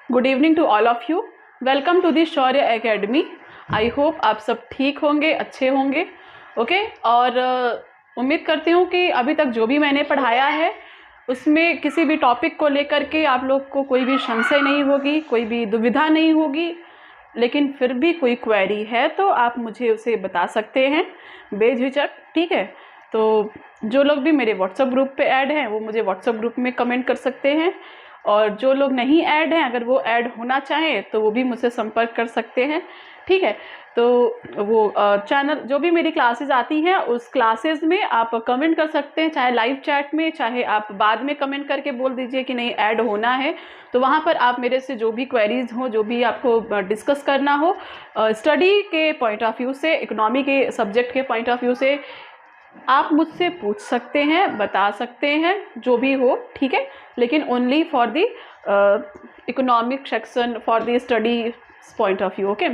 Good evening to all of you. Welcome to the Shaurya academy. I hope आप सब ठीक होंगे, अच्छे होंगे। ओके और उम्मीद करती हूँ कि अभी तक जो भी मैंने पढ़ाया है उसमें किसी भी टॉपिक को लेकर के आप लोग को कोई भी संशय नहीं होगी, कोई भी दुविधा नहीं होगी। लेकिन फिर भी कोई क्वेरी है तो आप मुझे उसे बता सकते हैं बेझिझक, ठीक है। तो जो लोग भी मेरे व्हाट्सएप ग्रुप पे ऐड हैं वो मुझे व्हाट्सएप ग्रुप में कमेंट कर सकते हैं, और जो लोग नहीं ऐड हैं अगर वो ऐड होना चाहें तो वो भी मुझसे संपर्क कर सकते हैं, ठीक है। तो वो चैनल जो भी मेरी क्लासेस आती हैं उस क्लासेस में आप कमेंट कर सकते हैं, चाहे लाइव चैट में, चाहे आप बाद में कमेंट करके बोल दीजिए कि नहीं ऐड होना है। तो वहाँ पर आप मेरे से जो भी क्वेरीज हो, जो भी आपको डिस्कस करना हो स्टडी के पॉइंट ऑफ व्यू से, इकोनॉमी के सब्जेक्ट के पॉइंट ऑफ व्यू से, आप मुझसे पूछ सकते हैं, बता सकते हैं जो भी हो, ठीक है। लेकिन only for the economic section, for the study point of view, okay.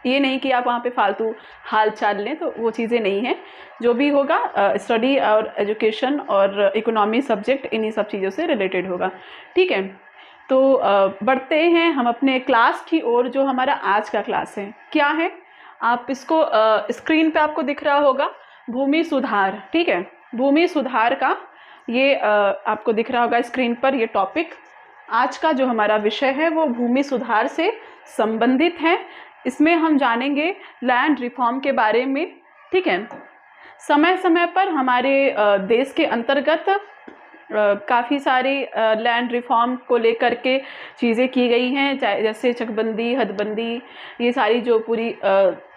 ये नहीं कि आप वहाँ पे फालतू हाल चाल लें, तो वो चीज़ें नहीं हैं। जो भी होगा स्टडी और एजुकेशन और इकोनॉमी सब्जेक्ट इन्हीं सब चीज़ों से रिलेटेड होगा, ठीक है। तो बढ़ते हैं हम अपने क्लास की ओर। जो हमारा आज का क्लास है क्या है, आप इसको स्क्रीन पे आपको दिख रहा होगा, भूमि सुधार, ठीक है। भूमि सुधार का ये आपको दिख रहा होगा स्क्रीन पर। ये टॉपिक आज का जो हमारा विषय है वो भूमि सुधार से संबंधित है। इसमें हम जानेंगे लैंड रिफॉर्म के बारे में, ठीक है। समय समय पर हमारे देश के अंतर्गत काफ़ी सारी लैंड रिफॉर्म को लेकर के चीज़ें की गई हैं, चाहे जैसे चकबंदी, हदबंदी, ये सारी जो पूरी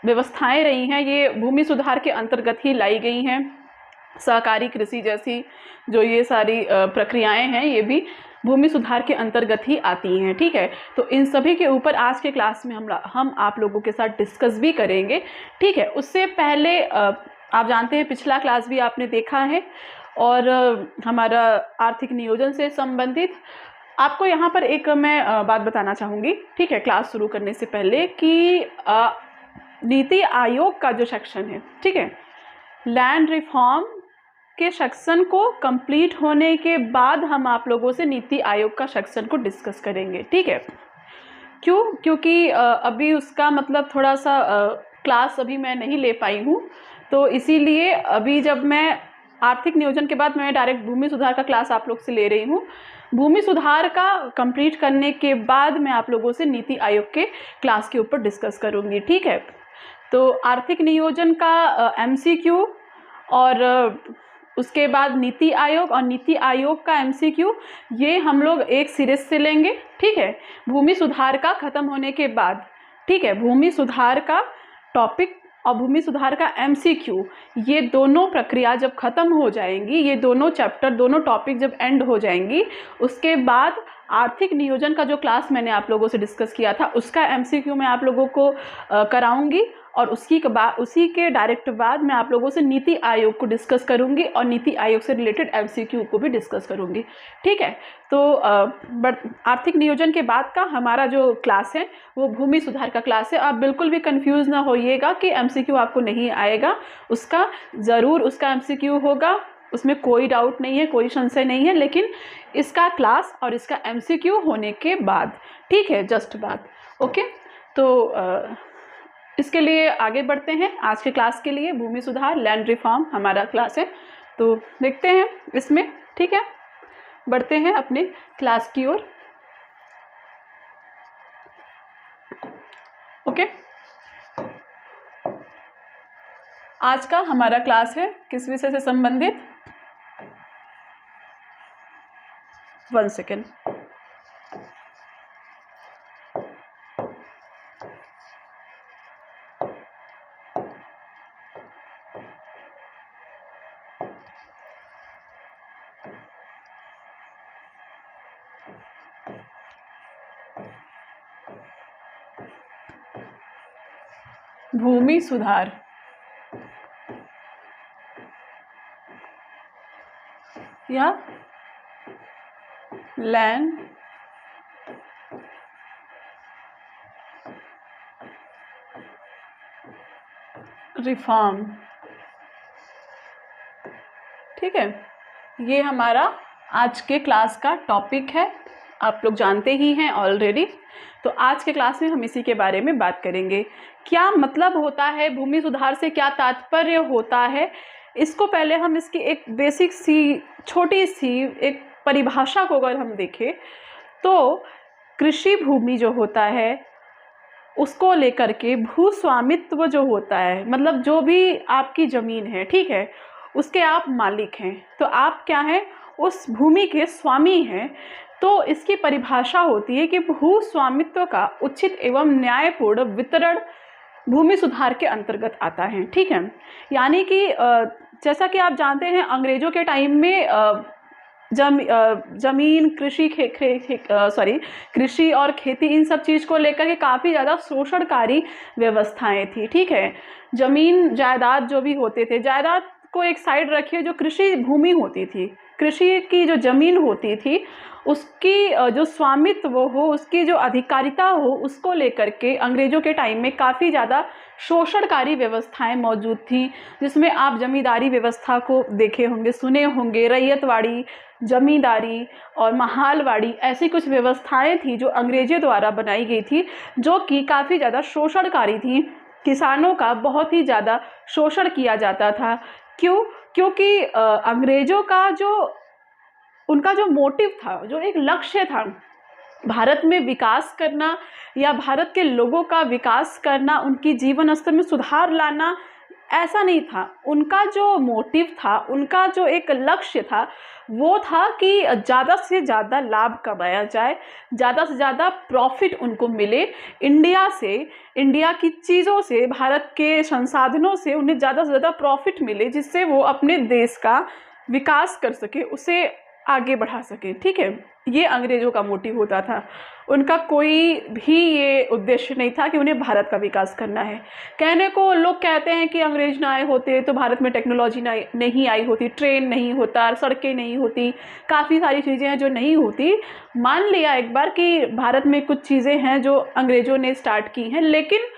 व्यवस्थाएं रही हैं ये भूमि सुधार के अंतर्गत ही लाई गई हैं। सहकारी कृषि जैसी जो ये सारी प्रक्रियाएं हैं ये भी भूमि सुधार के अंतर्गत ही आती हैं, ठीक है। तो इन सभी के ऊपर आज के क्लास में हम आप लोगों के साथ डिस्कस भी करेंगे, ठीक है। उससे पहले आप जानते हैं पिछला क्लास भी आपने देखा है, और हमारा आर्थिक नियोजन से संबंधित आपको यहाँ पर एक मैं बात बताना चाहूँगी, ठीक है, क्लास शुरू करने से पहले, कि नीति आयोग का जो सेक्शन है, ठीक है, लैंड रिफॉर्म के सेक्शन को कंप्लीट होने के बाद हम आप लोगों से नीति आयोग का सेक्शन को डिस्कस करेंगे, ठीक है। क्यों? क्योंकि अभी उसका मतलब थोड़ा सा क्लास अभी मैं नहीं ले पाई हूँ, तो इसीलिए अभी जब मैं आर्थिक नियोजन के बाद मैं डायरेक्ट भूमि सुधार का क्लास आप लोग से ले रही हूँ। भूमि सुधार का कंप्लीट करने के बाद मैं आप लोगों से नीति आयोग के क्लास के ऊपर डिस्कस करूँगी, ठीक है। तो आर्थिक नियोजन का MCQ और उसके बाद नीति आयोग और नीति आयोग का MCQ, ये हम लोग एक सीरीज से लेंगे, ठीक है, भूमि सुधार का खत्म होने के बाद, ठीक है। भूमि सुधार का टॉपिक और भूमि सुधार का MCQ, ये दोनों प्रक्रिया जब खत्म हो जाएंगी, ये दोनों चैप्टर, दोनों टॉपिक जब एंड हो जाएंगी, उसके बाद आर्थिक नियोजन का जो क्लास मैंने आप लोगों से डिस्कस किया था उसका MCQ मैं आप लोगों को कराऊंगी, और उसी के डायरेक्ट बाद मैं आप लोगों से नीति आयोग को डिस्कस करूंगी और नीति आयोग से रिलेटेड MCQ को भी डिस्कस करूंगी, ठीक है। तो आर्थिक नियोजन के बाद का हमारा जो क्लास है वो भूमि सुधार का क्लास है। आप बिल्कुल भी कंफ्यूज ना होइएगा कि MCQ आपको नहीं आएगा, उसका ज़रूर उसका MCQ होगा, उसमें कोई डाउट नहीं है, कोई संशय नहीं है। लेकिन इसका क्लास और इसका MCQ होने के बाद, ठीक है, जस्ट बात, ओके। तो इसके लिए आगे बढ़ते हैं। आज के क्लास के लिए भूमि सुधार, लैंड रिफॉर्म हमारा क्लास है, तो देखते हैं इसमें, ठीक है। बढ़ते हैं अपने क्लास की ओर, ओके। आज का हमारा क्लास है किस विषय से संबंधित, 1 सेकेंड। भूमि सुधार या लैंड रिफॉर्म, ठीक है, ये हमारा आज के क्लास का टॉपिक है, आप लोग जानते ही हैं ऑलरेडी। तो आज के क्लास में हम इसी के बारे में बात करेंगे। क्या मतलब होता है भूमि सुधार से, क्या तात्पर्य होता है, इसको पहले हम इसकी एक बेसिक सी छोटी सी एक परिभाषा को अगर हम देखें तो कृषि भूमि जो होता है उसको लेकर के भू स्वामित्व जो होता है, मतलब जो भी आपकी ज़मीन है, ठीक है, उसके आप मालिक हैं, तो आप क्या हैं, उस भूमि के स्वामी हैं। तो इसकी परिभाषा होती है कि भू स्वामित्व का उचित एवं न्यायपूर्ण वितरण भूमि सुधार के अंतर्गत आता है, ठीक है। यानी कि जैसा कि आप जानते हैं अंग्रेज़ों के टाइम में जमीन कृषि और खेती इन सब चीज़ को लेकर के काफ़ी ज़्यादा शोषणकारी व्यवस्थाएं थी, ठीक है। जमीन जायदाद जो भी होते थे, जायदाद को एक साइड रखिए, जो कृषि भूमि होती थी, कृषि की जो ज़मीन होती थी, उसकी जो स्वामित्व हो, उसकी जो अधिकारिता हो, उसको लेकर के अंग्रेज़ों के टाइम में काफ़ी ज़्यादा शोषणकारी व्यवस्थाएं मौजूद थी, जिसमें आप जमींदारी व्यवस्था को देखे होंगे, सुने होंगे, रैयतवाड़ी, जमींदारी और महालवाड़ी, ऐसी कुछ व्यवस्थाएं थी जो अंग्रेज़ों द्वारा बनाई गई थी, जो कि काफ़ी ज़्यादा शोषणकारी थी। किसानों का बहुत ही ज़्यादा शोषण किया जाता था। क्यों? क्योंकि अंग्रेज़ों का जो उनका जो मोटिव था, जो एक लक्ष्य था, भारत में विकास करना या भारत के लोगों का विकास करना, उनकी जीवन स्तर में सुधार लाना, ऐसा नहीं था। उनका जो मोटिव था, उनका जो एक लक्ष्य था, वो था कि ज़्यादा से ज़्यादा लाभ कमाया जाए, ज़्यादा से ज़्यादा प्रॉफिट उनको मिले इंडिया से, इंडिया की चीज़ों से, भारत के संसाधनों से उन्हें ज़्यादा से ज़्यादा प्रॉफिट मिले, जिससे वो अपने देश का विकास कर सके, उसे आगे बढ़ा सके, ठीक है। ये अंग्रेज़ों का मोटिव होता था। उनका कोई भी ये उद्देश्य नहीं था कि उन्हें भारत का विकास करना है। कहने को लोग कहते हैं कि अंग्रेज ना आए होते तो भारत में टेक्नोलॉजी नहीं आई होती, ट्रेन नहीं होता, सड़कें नहीं होती, काफ़ी सारी चीज़ें हैं जो नहीं होती। मान लिया एक बार कि भारत में कुछ चीज़ें हैं जो अंग्रेज़ों ने स्टार्ट की हैं, लेकिन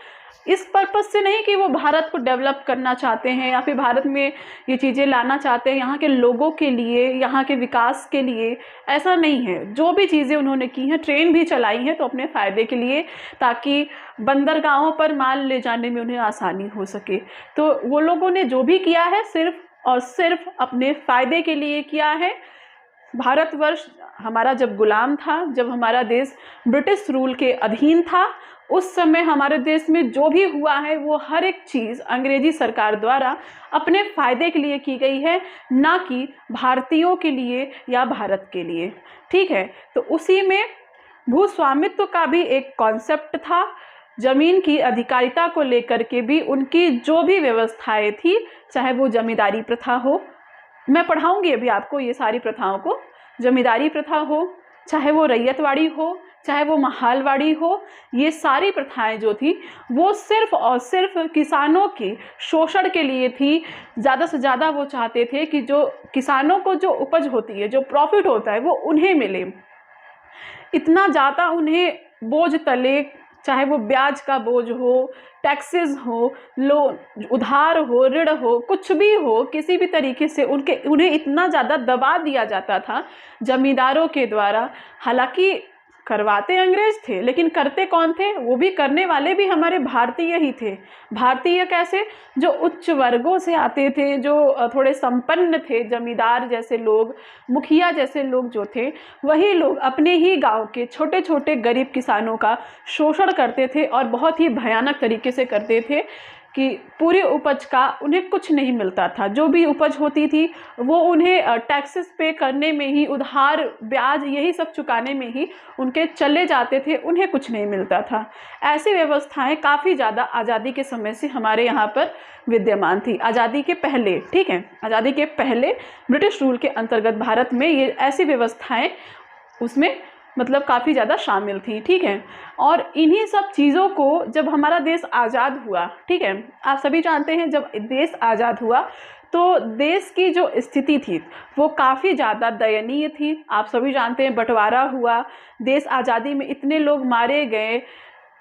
इस पर्पज़ से नहीं कि वो भारत को डेवलप करना चाहते हैं या फिर भारत में ये चीज़ें लाना चाहते हैं यहाँ के लोगों के लिए, यहाँ के विकास के लिए, ऐसा नहीं है। जो भी चीज़ें उन्होंने की हैं, ट्रेन भी चलाई हैं तो अपने फ़ायदे के लिए, ताकि बंदरगाहों पर माल ले जाने में उन्हें आसानी हो सके। तो वो लोगों ने जो भी किया है सिर्फ़ और सिर्फ अपने फ़ायदे के लिए किया है। भारतवर्ष हमारा जब गुलाम था, जब हमारा देश ब्रिटिश रूल के अधीन था, उस समय हमारे देश में जो भी हुआ है वो हर एक चीज़ अंग्रेजी सरकार द्वारा अपने फ़ायदे के लिए की गई है, ना कि भारतीयों के लिए या भारत के लिए, ठीक है। तो उसी में भू स्वामित्व का भी एक कॉन्सेप्ट था। ज़मीन की अधिकारिता को लेकर के भी उनकी जो भी व्यवस्थाएं थी, चाहे वो जमींदारी प्रथा हो, मैं पढ़ाऊँगी अभी आपको ये सारी प्रथाओं को, जमींदारी प्रथा हो, चाहे वो रैयतवाड़ी हो, चाहे वो महालवाड़ी हो, ये सारी प्रथाएं जो थी वो सिर्फ़ और सिर्फ किसानों के शोषण के लिए थी। ज़्यादा से ज़्यादा वो चाहते थे कि जो किसानों को जो उपज होती है, जो प्रॉफिट होता है, वो उन्हें मिले। इतना ज़्यादा उन्हें बोझ तले, चाहे वो ब्याज का बोझ हो, टैक्सेस हो, लोन उधार हो, ऋण हो, कुछ भी हो, किसी भी तरीके से उन्हें इतना ज़्यादा दबा दिया जाता था जमींदारों के द्वारा। हालांकि करवाते अंग्रेज थे, लेकिन करते कौन थे? वो भी करने वाले भी हमारे भारतीय ही थे। भारतीय कैसे? जो उच्च वर्गों से आते थे, जो थोड़े संपन्न थे, जमींदार जैसे लोग, मुखिया जैसे लोग जो थे, वही लोग अपने ही गांव के छोटे छोटे गरीब किसानों का शोषण करते थे और बहुत ही भयानक तरीके से करते थे कि पूरी उपज का उन्हें कुछ नहीं मिलता था। जो भी उपज होती थी वो उन्हें टैक्सेस पे करने में ही, उधार, ब्याज, यही सब चुकाने में ही उनके चले जाते थे, उन्हें कुछ नहीं मिलता था। ऐसी व्यवस्थाएं काफ़ी ज़्यादा आज़ादी के समय से हमारे यहाँ पर विद्यमान थी। आज़ादी के पहले, ठीक है, आज़ादी के पहले ब्रिटिश रूल के अंतर्गत भारत में ये ऐसी व्यवस्थाएँ उसमें मतलब काफ़ी ज़्यादा शामिल थी, ठीक है। और इन्हीं सब चीज़ों को जब हमारा देश आज़ाद हुआ, ठीक है, आप सभी जानते हैं जब देश आज़ाद हुआ तो देश की जो स्थिति थी वो काफ़ी ज़्यादा दयनीय थी। आप सभी जानते हैं बंटवारा हुआ, देश आज़ादी में इतने लोग मारे गए,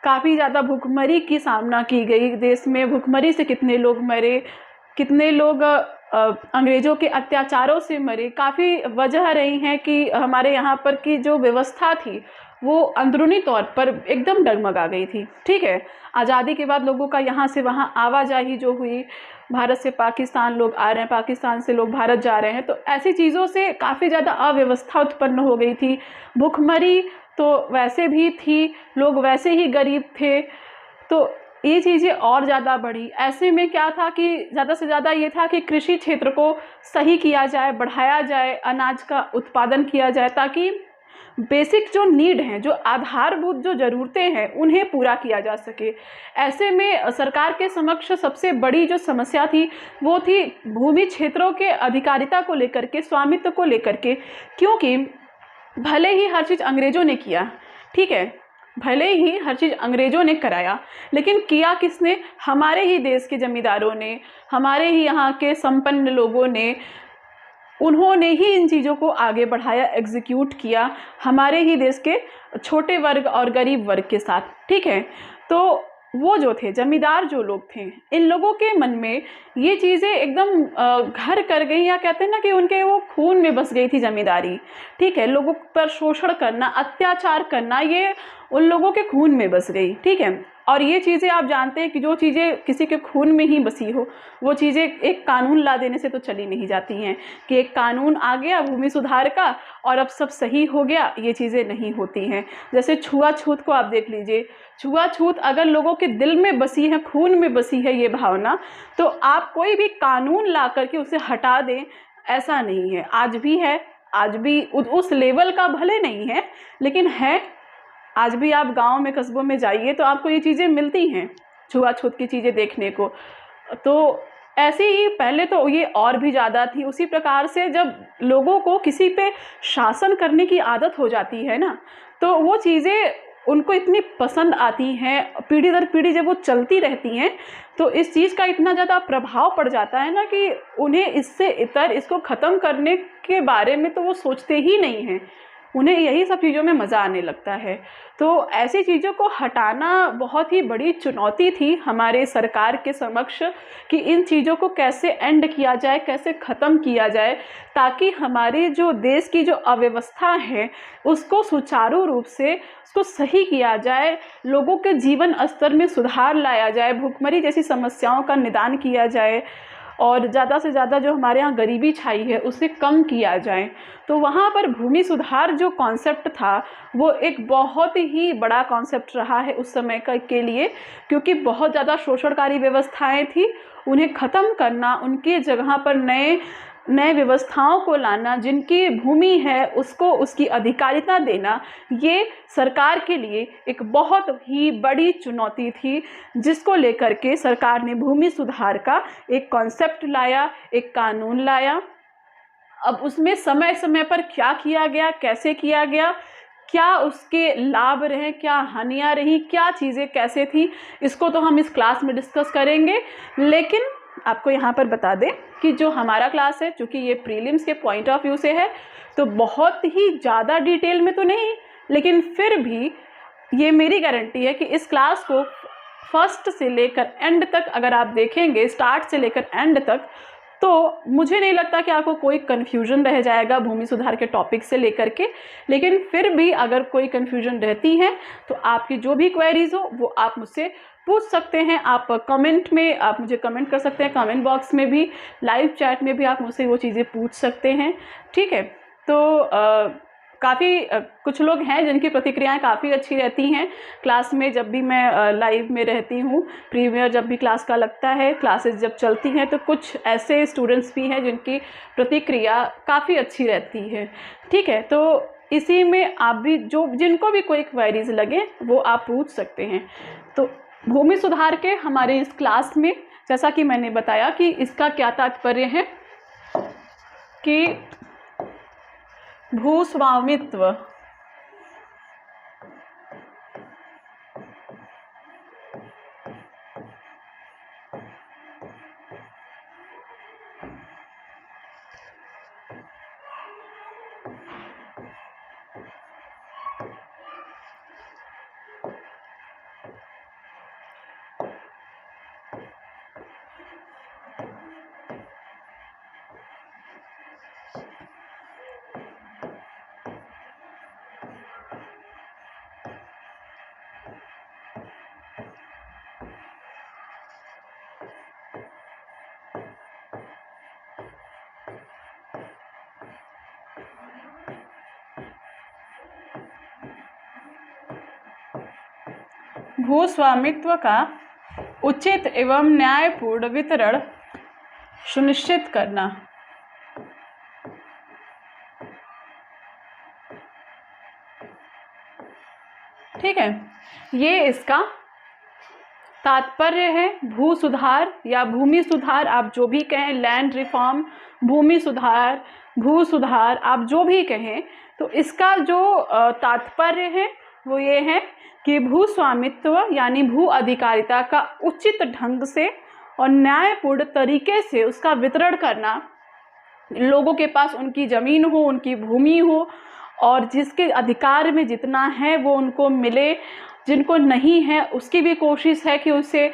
काफ़ी ज़्यादा भुखमरी की सामना की गई। देश में भुखमरी से कितने लोग मरे, कितने लोग अंग्रेज़ों के अत्याचारों से मरे, काफ़ी वजह रही हैं कि हमारे यहाँ पर की जो व्यवस्था थी वो अंदरूनी तौर पर एकदम डगमगा गई थी। ठीक है, आज़ादी के बाद लोगों का यहाँ से वहाँ आवाजाही जो हुई, भारत से पाकिस्तान लोग आ रहे हैं, पाकिस्तान से लोग भारत जा रहे हैं, तो ऐसी चीज़ों से काफ़ी ज़्यादा अव्यवस्था उत्पन्न हो गई थी। भुखमरी तो वैसे भी थी, लोग वैसे ही गरीब थे, तो ये चीज़ें और ज़्यादा बढ़ी। ऐसे में क्या था कि ज़्यादा से ज़्यादा ये था कि कृषि क्षेत्र को सही किया जाए, बढ़ाया जाए, अनाज का उत्पादन किया जाए, ताकि बेसिक जो नीड हैं, जो आधारभूत जो ज़रूरतें हैं, उन्हें पूरा किया जा सके। ऐसे में सरकार के समक्ष सबसे बड़ी जो समस्या थी वो थी भूमि क्षेत्रों के अधिकारिता को लेकर के, स्वामित्व को लेकर के। क्योंकि भले ही हर चीज़ अंग्रेज़ों ने किया, ठीक है, भले ही हर चीज़ अंग्रेज़ों ने कराया, लेकिन किया किसने? हमारे ही देश के जमींदारों ने, हमारे ही यहाँ के संपन्न लोगों ने, उन्होंने ही इन चीज़ों को आगे बढ़ाया, एग्जीक्यूट किया, हमारे ही देश के छोटे वर्ग और गरीब वर्ग के साथ। ठीक है, तो वो जो थे जमींदार, जो लोग थे, इन लोगों के मन में ये चीज़ें एकदम घर कर गई, या कहते हैं ना कि उनके वो खून में बस गई थी जमींदारी। ठीक है, लोगों पर शोषण करना, अत्याचार करना, ये उन लोगों के खून में बस गई। ठीक है, और ये चीज़ें आप जानते हैं कि जो चीज़ें किसी के खून में ही बसी हो, वो चीज़ें एक कानून ला देने से तो चली नहीं जाती हैं कि एक कानून आ गया भूमि सुधार का और अब सब सही हो गया, ये चीज़ें नहीं होती हैं। जैसे छुआछूत को आप देख लीजिए, छुआछूत अगर लोगों के दिल में बसी है, खून में बसी है ये भावना, तो आप कोई भी कानून ला करके उसे हटा दें, ऐसा नहीं है। आज भी है, आज भी उस लेवल का भले नहीं है, लेकिन है। आज भी आप गांव में, कस्बों में जाइए तो आपको ये चीज़ें मिलती हैं, छुआछूत की चीज़ें देखने को। तो ऐसे ही पहले तो ये और भी ज़्यादा थी। उसी प्रकार से जब लोगों को किसी पे शासन करने की आदत हो जाती है ना, तो वो चीज़ें उनको इतनी पसंद आती हैं, पीढ़ी दर पीढ़ी जब वो चलती रहती हैं, तो इस चीज़ का इतना ज़्यादा प्रभाव पड़ जाता है ना कि उन्हें इससे इतर, इसको ख़त्म करने के बारे में तो वो सोचते ही नहीं हैं। उन्हें यही सब चीज़ों में मज़ा आने लगता है। तो ऐसी चीज़ों को हटाना बहुत ही बड़ी चुनौती थी हमारे सरकार के समक्ष कि इन चीज़ों को कैसे एंड किया जाए, कैसे ख़त्म किया जाए, ताकि हमारे जो देश की जो अव्यवस्था है उसको सुचारू रूप से उसको सही किया जाए, लोगों के जीवन स्तर में सुधार लाया जाए, भुखमरी जैसी समस्याओं का निदान किया जाए और ज़्यादा से ज़्यादा जो हमारे यहाँ गरीबी छाई है उसे कम किया जाए। तो वहाँ पर भूमि सुधार जो कॉन्सेप्ट था वो एक बहुत ही बड़ा कॉन्सेप्ट रहा है उस समय के लिए, क्योंकि बहुत ज़्यादा शोषणकारी व्यवस्थाएं थी। उन्हें ख़त्म करना, उनकी जगह पर नए नए व्यवस्थाओं को लाना, जिनकी भूमि है उसको उसकी अधिकारिता देना, ये सरकार के लिए एक बहुत ही बड़ी चुनौती थी, जिसको लेकर के सरकार ने भूमि सुधार का एक कॉन्सेप्ट लाया, एक कानून लाया। अब उसमें समय समय पर क्या किया गया, कैसे किया गया, क्या उसके लाभ रहे, क्या हानियाँ रही, क्या चीज़ें कैसे थी, इसको तो हम इस क्लास में डिस्कस करेंगे। लेकिन आपको यहाँ पर बता दें कि जो हमारा क्लास है, चूँकि ये प्रीलिम्स के पॉइंट ऑफ व्यू से है, तो बहुत ही ज़्यादा डिटेल में तो नहीं, लेकिन फिर भी ये मेरी गारंटी है कि इस क्लास को फर्स्ट से लेकर एंड तक अगर आप देखेंगे, स्टार्ट से लेकर एंड तक, तो मुझे नहीं लगता कि आपको कोई कन्फ्यूजन रह जाएगा भूमि सुधार के टॉपिक से लेकर के। लेकिन फिर भी अगर कोई कन्फ्यूजन रहती है तो आपकी जो भी क्वेरीज हो वो आप मुझसे पूछ सकते हैं। आप कमेंट में आप मुझे कमेंट कर सकते हैं, कमेंट बॉक्स में भी, लाइव चैट में भी आप मुझसे वो चीज़ें पूछ सकते हैं। ठीक है, तो काफ़ी कुछ लोग हैं जिनकी प्रतिक्रियाएं काफ़ी अच्छी रहती हैं क्लास में, जब भी मैं लाइव में रहती हूँ, प्रीमियर जब भी क्लास का लगता है, क्लासेस जब चलती हैं, तो कुछ ऐसे स्टूडेंट्स भी हैं जिनकी प्रतिक्रिया काफ़ी अच्छी रहती है। ठीक है, तो इसी में आप भी जिनको भी कोई क्वेरीज लगे वो आप पूछ सकते हैं। तो भूमि सुधार के हमारे इस क्लास में, जैसा कि मैंने बताया कि इसका क्या तात्पर्य है कि भूस्वामित्व, भू स्वामित्व का उचित एवं न्यायपूर्ण वितरण सुनिश्चित करना। ठीक है, ये इसका तात्पर्य है। भू सुधार या भूमि सुधार, आप जो भी कहें, लैंड रिफॉर्म, भूमि सुधार, भू सुधार, आप जो भी कहें, तो इसका जो तात्पर्य है वो ये है कि भू स्वामित्व यानी भू अधिकारिता का उचित ढंग से और न्यायपूर्ण तरीके से उसका वितरण करना, लोगों के पास उनकी ज़मीन हो, उनकी भूमि हो, और जिसके अधिकार में जितना है वो उनको मिले, जिनको नहीं है उसकी भी कोशिश है कि उसे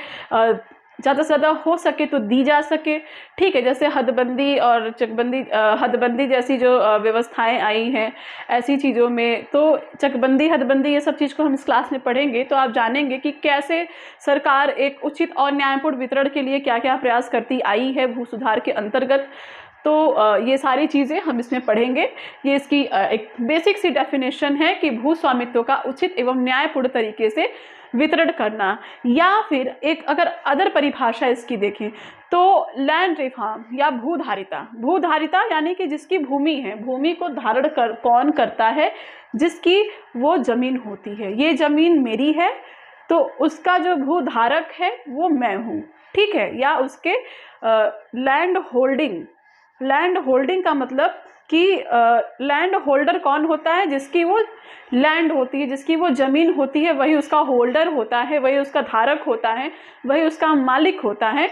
ज़्यादा से ज़्यादा हो सके तो दी जा सके। ठीक है, जैसे हदबंदी और चकबंदी, हदबंदी जैसी जो व्यवस्थाएं आई हैं ऐसी चीज़ों में, तो चकबंदी, हदबंदी, ये सब चीज़ को हम इस क्लास में पढ़ेंगे तो आप जानेंगे कि कैसे सरकार एक उचित और न्यायपूर्ण वितरण के लिए क्या क्या प्रयास करती आई है भू सुधार के अंतर्गत। तो ये सारी चीज़ें हम इसमें पढ़ेंगे। ये इसकी एक बेसिक सी डेफिनेशन है कि भू स्वामित्व का उचित एवं न्यायपूर्ण तरीके से वितरण करना, या फिर एक अगर अदर परिभाषा इसकी देखें तो लैंड रिफॉर्म या भूधारिता। भूधारिता यानी कि जिसकी भूमि है, भूमि को धारण कौन करता है, जिसकी वो जमीन होती है, ये जमीन मेरी है तो उसका जो भूधारक है वो मैं हूँ। ठीक है, या उसके लैंड होल्डिंग, लैंड होल्डिंग का मतलब कि लैंड होल्डर कौन होता है, जिसकी वो लैंड होती है, जिसकी वो ज़मीन होती है, वही उसका होल्डर होता है, वही उसका धारक होता है, वही उसका मालिक होता है।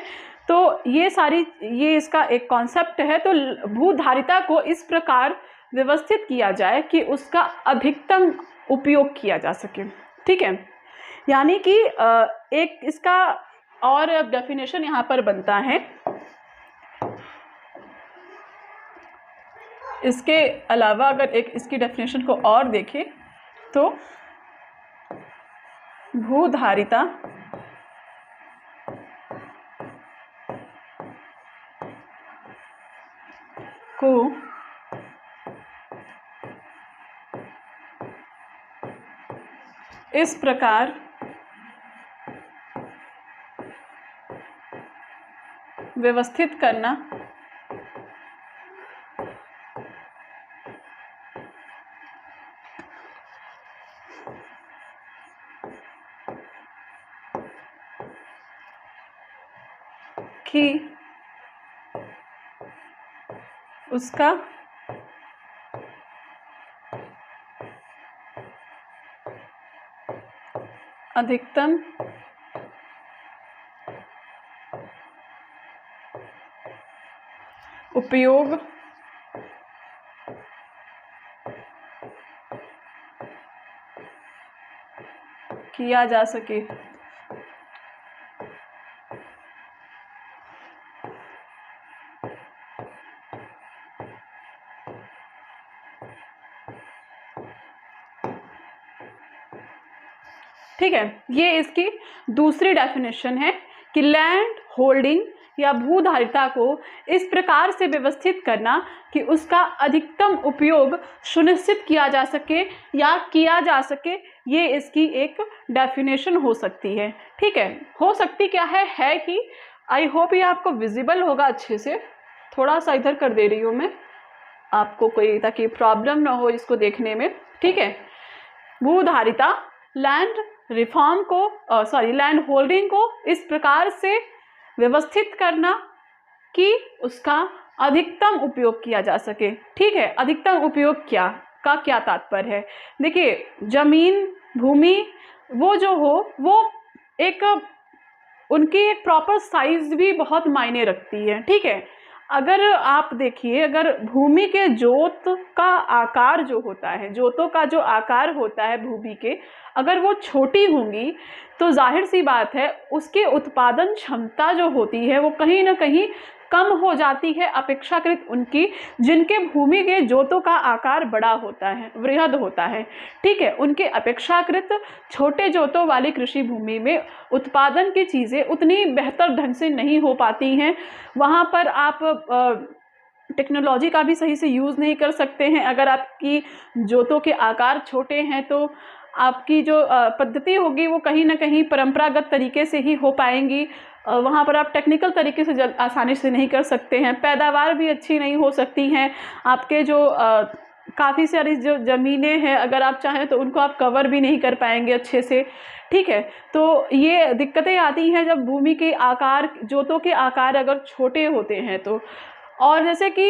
तो ये इसका एक कॉन्सेप्ट है। तो भूधारिता को इस प्रकार व्यवस्थित किया जाए कि उसका अधिकतम उपयोग किया जा सके। ठीक है, यानी कि एक इसका और डेफिनेशन यहाँ पर बनता है। इसके अलावा अगर एक इसकी डेफिनेशन को और देखें तो भूधारिता को इस प्रकार व्यवस्थित करना कि उसका अधिकतम उपयोग किया जा सके। ठीक है, ये इसकी दूसरी डेफिनेशन है कि लैंड होल्डिंग या भूधारिता को इस प्रकार से व्यवस्थित करना कि उसका अधिकतम उपयोग सुनिश्चित किया जा सके या किया जा सके। ये इसकी एक डेफिनेशन हो सकती है। ठीक है, हो सकती क्या है कि आई होप ये आपको विजिबल होगा अच्छे से। थोड़ा सा इधर कर दे रही हूँ मैं आपको, कोई ताकि प्रॉब्लम ना हो इसको देखने में। ठीक है, भूधारिता लैंड रिफॉर्म को लैंड होल्डिंग को इस प्रकार से व्यवस्थित करना कि उसका अधिकतम उपयोग किया जा सके। ठीक है, अधिकतम उपयोग क्या तात्पर्य है? देखिए, जमीन, भूमि वो जो हो वो एक उनकी एक प्रॉपर साइज भी बहुत मायने रखती है। ठीक है, अगर आप देखिए, अगर भूमि के जोत का आकार जो होता है, जोतों का जो आकार होता है भूमि के, अगर वो छोटी होंगी तो जाहिर सी बात है उसके उत्पादन क्षमता जो होती है वो कहीं ना कहीं कम हो जाती है अपेक्षाकृत उनकी जिनके भूमि के जोतों का आकार बड़ा होता है, वृहद होता है। ठीक है, उनके अपेक्षाकृत छोटे जोतों वाली कृषि भूमि में उत्पादन की चीज़ें उतनी बेहतर ढंग से नहीं हो पाती हैं। वहाँ पर आप टेक्नोलॉजी का भी सही से यूज़ नहीं कर सकते हैं। अगर आपकी जोतों के आकार छोटे हैं तो आपकी जो पद्धति होगी वो कहीं ना कहीं परंपरागत तरीके से ही हो पाएंगी। वहाँ पर आप टेक्निकल तरीके से आसानी से नहीं कर सकते हैं, पैदावार भी अच्छी नहीं हो सकती हैं। आपके जो काफ़ी सारी जो ज़मीनें हैं, अगर आप चाहें तो उनको आप कवर भी नहीं कर पाएंगे अच्छे से, ठीक है। तो ये दिक्कतें आती हैं जब भूमि के आकार, जोतों के आकार अगर छोटे होते हैं तो। और जैसे कि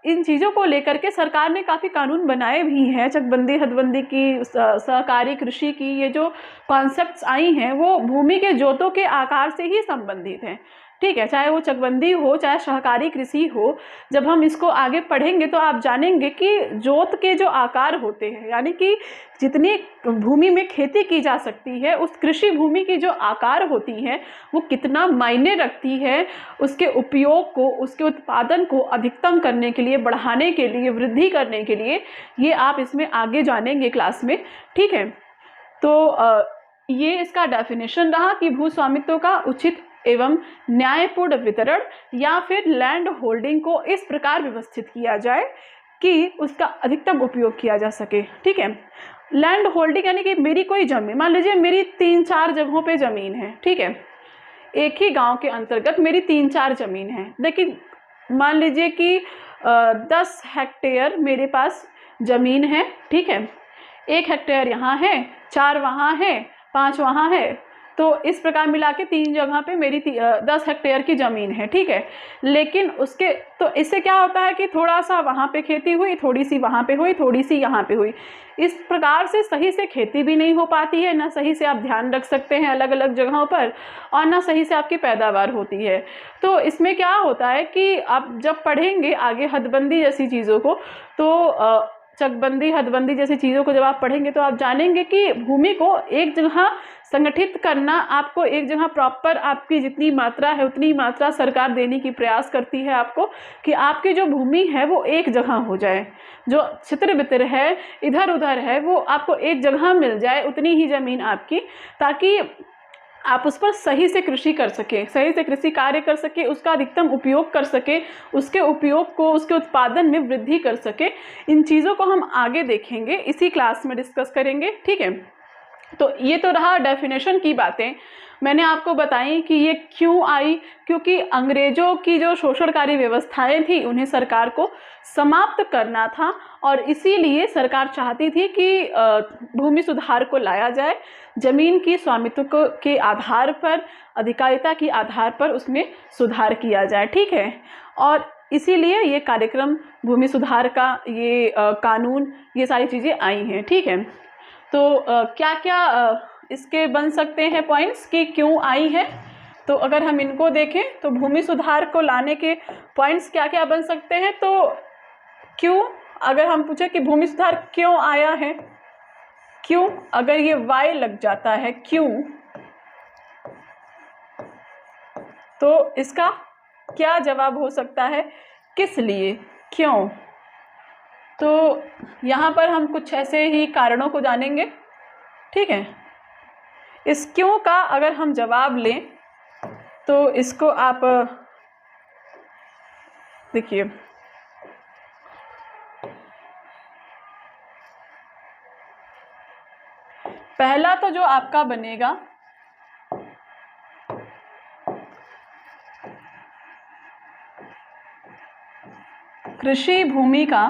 इन चीज़ों को लेकर के सरकार ने काफ़ी कानून बनाए भी हैं, चकबंदी हदबंदी की, सहकारी कृषि की, ये जो कॉन्सेप्ट्स आई हैं वो भूमि के जोतों के आकार से ही संबंधित हैं, ठीक है। चाहे वो चकबंदी हो, चाहे सहकारी कृषि हो, जब हम इसको आगे पढ़ेंगे तो आप जानेंगे कि जोत के जो आकार होते हैं, यानी कि जितनी भूमि में खेती की जा सकती है, उस कृषि भूमि की जो आकार होती है वो कितना मायने रखती है उसके उपयोग को, उसके उत्पादन को अधिकतम करने के लिए, बढ़ाने के लिए, वृद्धि करने के लिए। ये आप इसमें आगे जानेंगे क्लास में, ठीक है। तो ये इसका डेफिनेशन रहा कि भू स्वामित्व का उचित एवं न्यायपूर्ण वितरण या फिर लैंड होल्डिंग को इस प्रकार व्यवस्थित किया जाए कि उसका अधिकतम उपयोग किया जा सके, ठीक है। लैंड होल्डिंग यानी कि मेरी कोई जमीन, मान लीजिए मेरी 3-4 जगहों पे ज़मीन है, ठीक है। एक ही गांव के अंतर्गत मेरी 3-4 ज़मीन है, लेकिन मान लीजिए कि 10 हेक्टेयर मेरे पास ज़मीन है, ठीक है। 1 हेक्टेयर यहाँ है, 4 वहाँ है, 5 वहाँ है, तो इस प्रकार मिला के 3 जगह पे मेरी 10 हेक्टेयर की ज़मीन है, ठीक है। लेकिन उसके तो इससे क्या होता है कि थोड़ा सा वहाँ पे खेती हुई, थोड़ी सी वहाँ पे हुई, थोड़ी सी यहाँ पे हुई, इस प्रकार से सही से खेती भी नहीं हो पाती है, ना सही से आप ध्यान रख सकते हैं अलग अलग जगहों पर, और ना सही से आपकी पैदावार होती है। तो इसमें क्या होता है कि आप जब पढ़ेंगे आगे हदबंदी जैसी चीज़ों को, तो चकबंदी हदबंदी जैसी चीज़ों को जब आप पढ़ेंगे तो आप जानेंगे कि भूमि को एक जगह संगठित करना, आपको एक जगह प्रॉपर आपकी जितनी मात्रा है उतनी मात्रा सरकार देने की प्रयास करती है आपको, कि आपकी जो भूमि है वो एक जगह हो जाए, जो छितर बितर है, इधर उधर है, वो आपको एक जगह मिल जाए, उतनी ही ज़मीन आपकी, ताकि आप उस पर सही से कृषि कर सकें, सही से कृषि कार्य कर सके, उसका अधिकतम उपयोग कर सके, उसके उपयोग को, उसके उत्पादन में वृद्धि कर सके। इन चीज़ों को हम आगे देखेंगे, इसी क्लास में डिस्कस करेंगे, ठीक है। तो ये तो रहा डेफिनेशन की बातें, मैंने आपको बताई कि ये क्यों आई, क्योंकि अंग्रेजों की जो शोषणकारी व्यवस्थाएं थी उन्हें सरकार को समाप्त करना था, और इसीलिए सरकार चाहती थी कि भूमि सुधार को लाया जाए, जमीन की स्वामित्व के आधार पर, अधिकारिता के आधार पर उसमें सुधार किया जाए, ठीक है। और इसीलिए ये कार्यक्रम, भूमि सुधार का ये कानून, ये सारी चीज़ें आई हैं, ठीक है। तो क्या क्या इसके बन सकते हैं पॉइंट्स कि क्यों आई है, तो अगर हम इनको देखें तो भूमि सुधार को लाने के पॉइंट्स क्या क्या बन सकते हैं। तो क्यों, अगर हम पूछे कि भूमि सुधार क्यों आया है, क्यों, अगर ये वाई लग जाता है क्यों, तो इसका क्या जवाब हो सकता है, किस लिए, क्यों। तो यहाँ पर हम कुछ ऐसे ही कारणों को जानेंगे, ठीक है। इस क्यों का अगर हम जवाब लें तो इसको आप देखिए, पहला तो जो आपका बनेगा कृषि भूमि का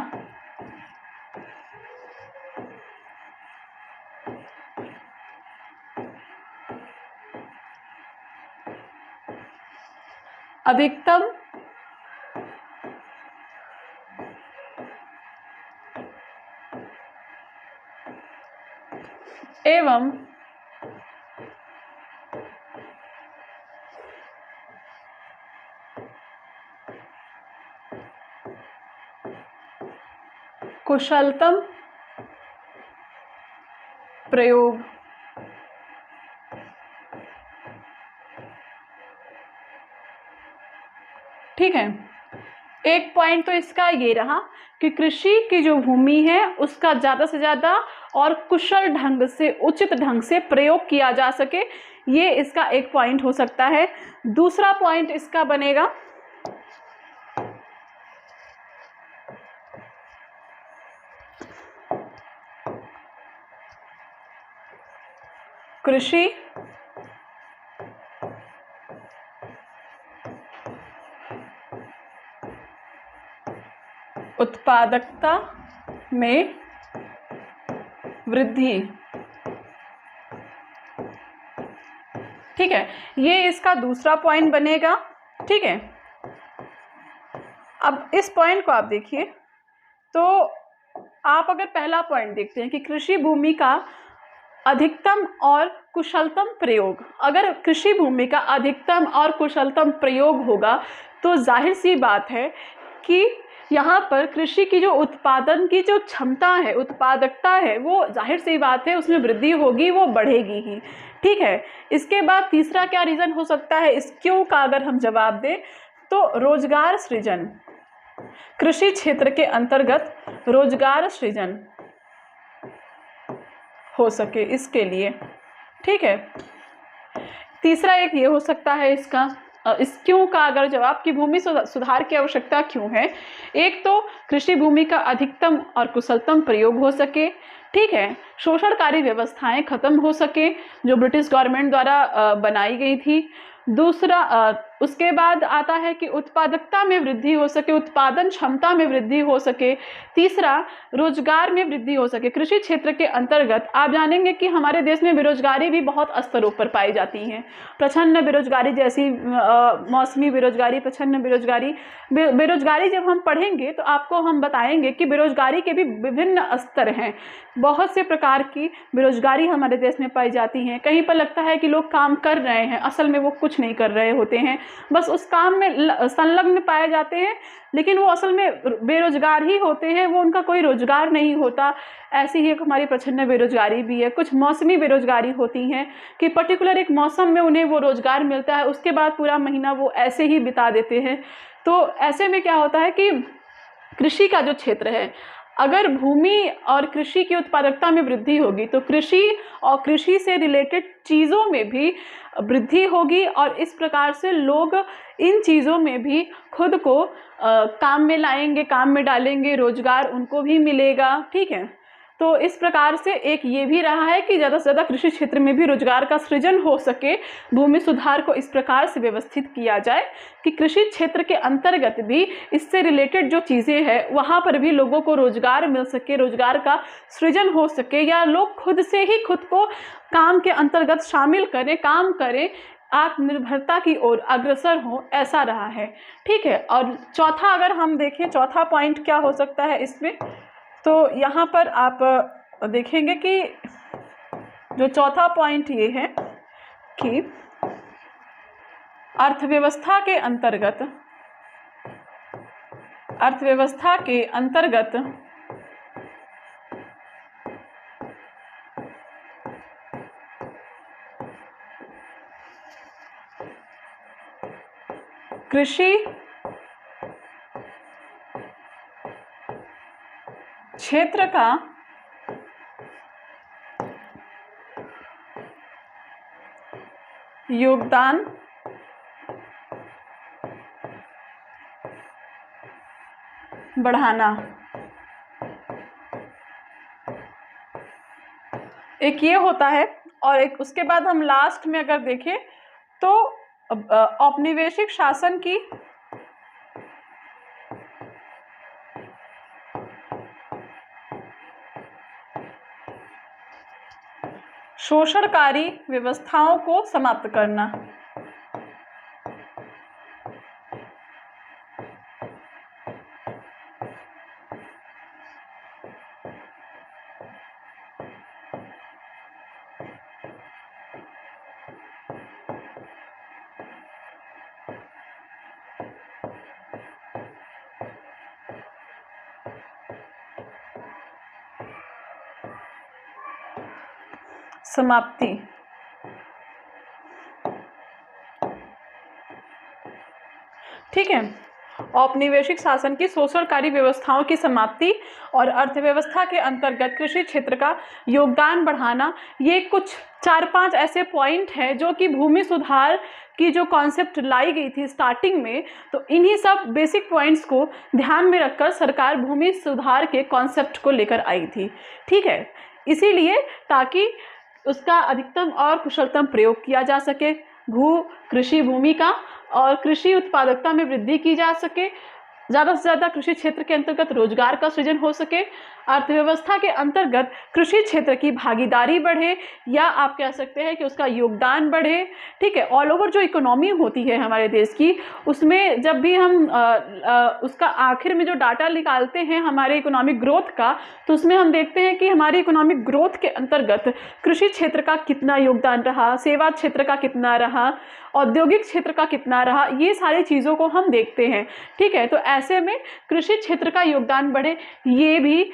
अधिकतम एवं कुशलतम प्रयोग ठीक है। एक पॉइंट तो इसका ये रहा कि कृषि की जो भूमि है उसका ज़्यादा से ज़्यादा और कुशल ढंग से, उचित ढंग से प्रयोग किया जा सके, ये इसका एक पॉइंट हो सकता है। दूसरा पॉइंट इसका बनेगा कृषि उत्पादकता में वृद्धि। ठीक है, ये इसका दूसरा पॉइंट बनेगा। ठीक है, अब इस पॉइंट को आप देखिए तो आप अगर पहला पॉइंट देखते हैं कि कृषि भूमि का अधिकतम और कुशलतम प्रयोग, अगर कृषि भूमि का अधिकतम और कुशलतम प्रयोग होगा तो जाहिर सी बात है कि यहाँ पर कृषि की जो उत्पादन की जो क्षमता है, उत्पादकता है, वो जाहिर सी बात है उसमें वृद्धि होगी, वो बढ़ेगी ही। ठीक है, इसके बाद तीसरा क्या रीज़न हो सकता है इस क्यों का अगर हम जवाब दें तो रोजगार सृजन, कृषि क्षेत्र के अंतर्गत रोजगार सृजन हो सके इसके लिए। ठीक है, तीसरा एक ये हो सकता है इसका इस क्यों का अगर जवाब कि भूमि सुधार की आवश्यकता क्यों है, एक तो कृषि भूमि का अधिकतम और कुशलतम प्रयोग हो सके। ठीक है, शोषणकारी व्यवस्थाएं खत्म हो सके जो ब्रिटिश गवर्नमेंट द्वारा बनाई गई थी। दूसरा उसके बाद आता है कि उत्पादकता में वृद्धि हो सके, उत्पादन क्षमता में वृद्धि हो सके। तीसरा रोजगार में वृद्धि हो सके। कृषि क्षेत्र के अंतर्गत आप जानेंगे कि हमारे देश में बेरोजगारी भी बहुत स्तरों पर पाई जाती है। प्रच्छन्न बेरोजगारी जैसी मौसमी बेरोजगारी, प्रच्छन्न बेरोजगारी जब हम पढ़ेंगे तो आपको हम बताएंगे कि बेरोजगारी के भी विभिन्न स्तर हैं। बहुत से प्रकार की बेरोजगारी हमारे देश में पाई जाती है। कहीं पर लगता है कि लोग काम कर रहे हैं, असल में वो कुछ नहीं कर रहे होते हैं, बस उस काम में संलग्न पाए जाते हैं, लेकिन वो असल में बेरोजगार ही होते हैं, वो उनका कोई रोजगार नहीं होता। ऐसी ही एक हमारी प्रच्छन्न बेरोजगारी भी है। कुछ मौसमी बेरोजगारी होती हैं कि पर्टिकुलर एक मौसम में उन्हें वो रोजगार मिलता है, उसके बाद पूरा महीना वो ऐसे ही बिता देते हैं। तो ऐसे में क्या होता है कि कृषि का जो क्षेत्र है, अगर भूमि और कृषि की उत्पादकता में वृद्धि होगी तो कृषि और कृषि से रिलेटेड चीज़ों में भी वृद्धि होगी और इस प्रकार से लोग इन चीज़ों में भी खुद को काम में लाएंगे, काम में डालेंगे, रोजगार उनको भी मिलेगा। ठीक है, तो इस प्रकार से एक ये भी रहा है कि ज़्यादा से ज़्यादा कृषि क्षेत्र में भी रोजगार का सृजन हो सके। भूमि सुधार को इस प्रकार से व्यवस्थित किया जाए कि कृषि क्षेत्र के अंतर्गत भी इससे रिलेटेड जो चीज़ें हैं वहाँ पर भी लोगों को रोजगार मिल सके, रोजगार का सृजन हो सके, या लोग खुद से ही खुद को काम के अंतर्गत शामिल करें, काम करें, आत्मनिर्भरता की ओर अग्रसर हो, ऐसा रहा है। ठीक है, और चौथा अगर हम देखें, चौथा पॉइंट क्या हो सकता है इसमें, तो यहाँ पर आप देखेंगे कि जो चौथा पॉइंट ये है कि अर्थव्यवस्था के अंतर्गत कृषि क्षेत्र का योगदान बढ़ाना। एक ये होता है, और एक उसके बाद हम लास्ट में अगर देखें तो औपनिवेशिक शासन की शोषणकारी व्यवस्थाओं को समाप्त करना। समाप्ति। ठीक है, औपनिवेशिक शासन की शोषणकारी व्यवस्थाओं की समाप्ति और अर्थव्यवस्था के अंतर्गत कृषि क्षेत्र का योगदान बढ़ाना, ये कुछ 4-5 ऐसे पॉइंट हैं जो कि भूमि सुधार की जो कॉन्सेप्ट लाई गई थी स्टार्टिंग में, तो इन्हीं सब बेसिक पॉइंट्स को ध्यान में रखकर सरकार भूमि सुधार के कॉन्सेप्ट को लेकर आई थी। ठीक है, इसीलिए ताकि उसका अधिकतम और कुशलतम प्रयोग किया जा सके, भू कृषि भूमि का और कृषि उत्पादकता में वृद्धि की जा सके, ज़्यादा से ज़्यादा कृषि क्षेत्र के अंतर्गत रोजगार का सृजन हो सके, अर्थव्यवस्था के अंतर्गत कृषि क्षेत्र की भागीदारी बढ़े या आप कह सकते हैं कि उसका योगदान बढ़े। ठीक है, ऑल ओवर जो इकोनॉमी होती है हमारे देश की, उसमें जब भी हम उसका आखिर में जो डाटा निकालते हैं हमारे इकोनॉमिक ग्रोथ का, तो उसमें हम देखते हैं कि हमारी इकोनॉमिक ग्रोथ के अंतर्गत कृषि क्षेत्र का कितना योगदान रहा, सेवा क्षेत्र का कितना रहा, औद्योगिक क्षेत्र का कितना रहा, ये सारी चीज़ों को हम देखते हैं। ठीक है, तो ऐसे में कृषि क्षेत्र का योगदान बढ़े, ये भी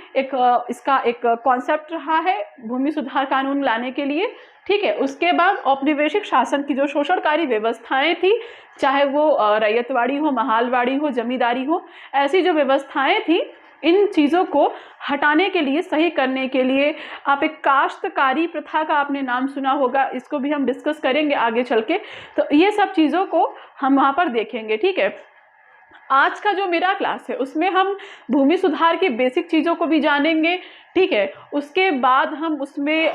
इसका एक कॉन्सेप्ट रहा है भूमि सुधार कानून लाने के लिए। ठीक है, उसके बाद औपनिवेशिक शासन की जो शोषणकारी व्यवस्थाएं थी, चाहे वो रैयतवाड़ी हो, महालवाड़ी हो, जमींदारी हो, ऐसी जो व्यवस्थाएं थी, इन चीज़ों को हटाने के लिए, सही करने के लिए आप एक काश्तकारी प्रथा का आपने नाम सुना होगा, इसको भी हम डिस्कस करेंगे आगे चल के। तो ये सब चीज़ों को हम वहाँ पर देखेंगे। ठीक है, आज का जो मेरा क्लास है उसमें हम भूमि सुधार की बेसिक चीज़ों को भी जानेंगे। ठीक है, उसके बाद हम उसमें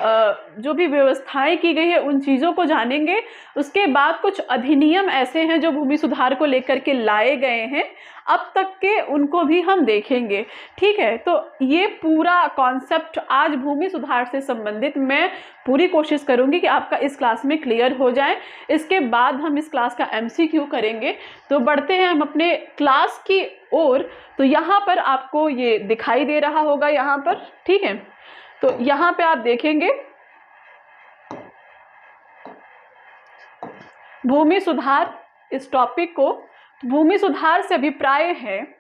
जो भी व्यवस्थाएं की गई है उन चीज़ों को जानेंगे। उसके बाद कुछ अधिनियम ऐसे हैं जो भूमि सुधार को लेकर के लाए गए हैं अब तक के, उनको भी हम देखेंगे। ठीक है, तो ये पूरा कॉन्सेप्ट आज भूमि सुधार से संबंधित मैं पूरी कोशिश करूंगी कि आपका इस क्लास में क्लियर हो जाए। इसके बाद हम इस क्लास का MCQ करेंगे। तो बढ़ते हैं हम अपने क्लास की ओर। तो यहाँ पर आपको ये दिखाई दे रहा होगा यहाँ पर। ठीक है, तो यहाँ पे आप देखेंगे भूमि सुधार इस टॉपिक को। भूमि सुधार से अभिप्राय है,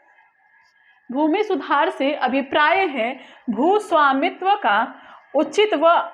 भूमि सुधार से अभिप्राय है भू स्वामित्व का उचित व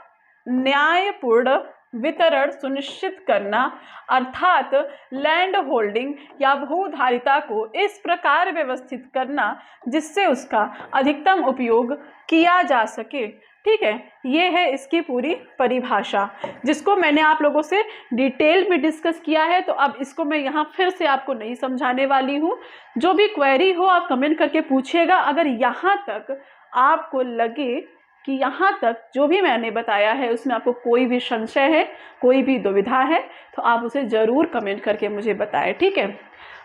न्यायपूर्ण वितरण सुनिश्चित करना, अर्थात लैंड होल्डिंग या भूधारिता को इस प्रकार व्यवस्थित करना जिससे उसका अधिकतम उपयोग किया जा सके। ठीक है, ये है इसकी पूरी परिभाषा, जिसको मैंने आप लोगों से डिटेल में डिस्कस किया है। तो अब इसको मैं यहाँ फिर से आपको नहीं समझाने वाली हूँ। जो भी क्वेरी हो आप कमेंट करके पूछिएगा। अगर यहाँ तक आपको लगे कि यहाँ तक जो भी मैंने बताया है उसमें आपको कोई भी संशय है, कोई भी दुविधा है, तो आप उसे ज़रूर कमेंट करके मुझे बताएं। ठीक है,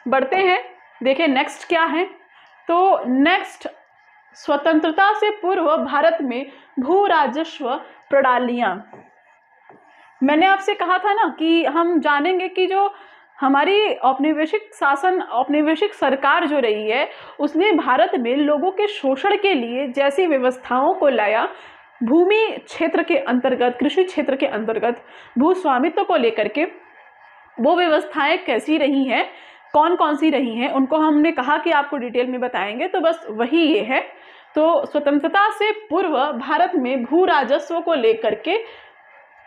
बढ़ते हैं। देखिए नेक्स्ट क्या है। तो नेक्स्ट, स्वतंत्रता से पूर्व भारत में भू राजस्व प्रणालियाँ। मैंने आपसे कहा था ना कि हम जानेंगे कि जो हमारी औपनिवेशिक शासन, औपनिवेशिक सरकार जो रही है, उसने भारत में लोगों के शोषण के लिए जैसी व्यवस्थाओं को लाया, भूमि क्षेत्र के अंतर्गत, कृषि क्षेत्र के अंतर्गत भू स्वामित्व को लेकर के वो व्यवस्थाएं कैसी रही हैं, कौन कौन सी रही हैं, उनको हमने कहा कि आपको डिटेल में बताएंगे। तो बस वही ये है। तो स्वतंत्रता से पूर्व भारत में भू राजस्व को लेकर के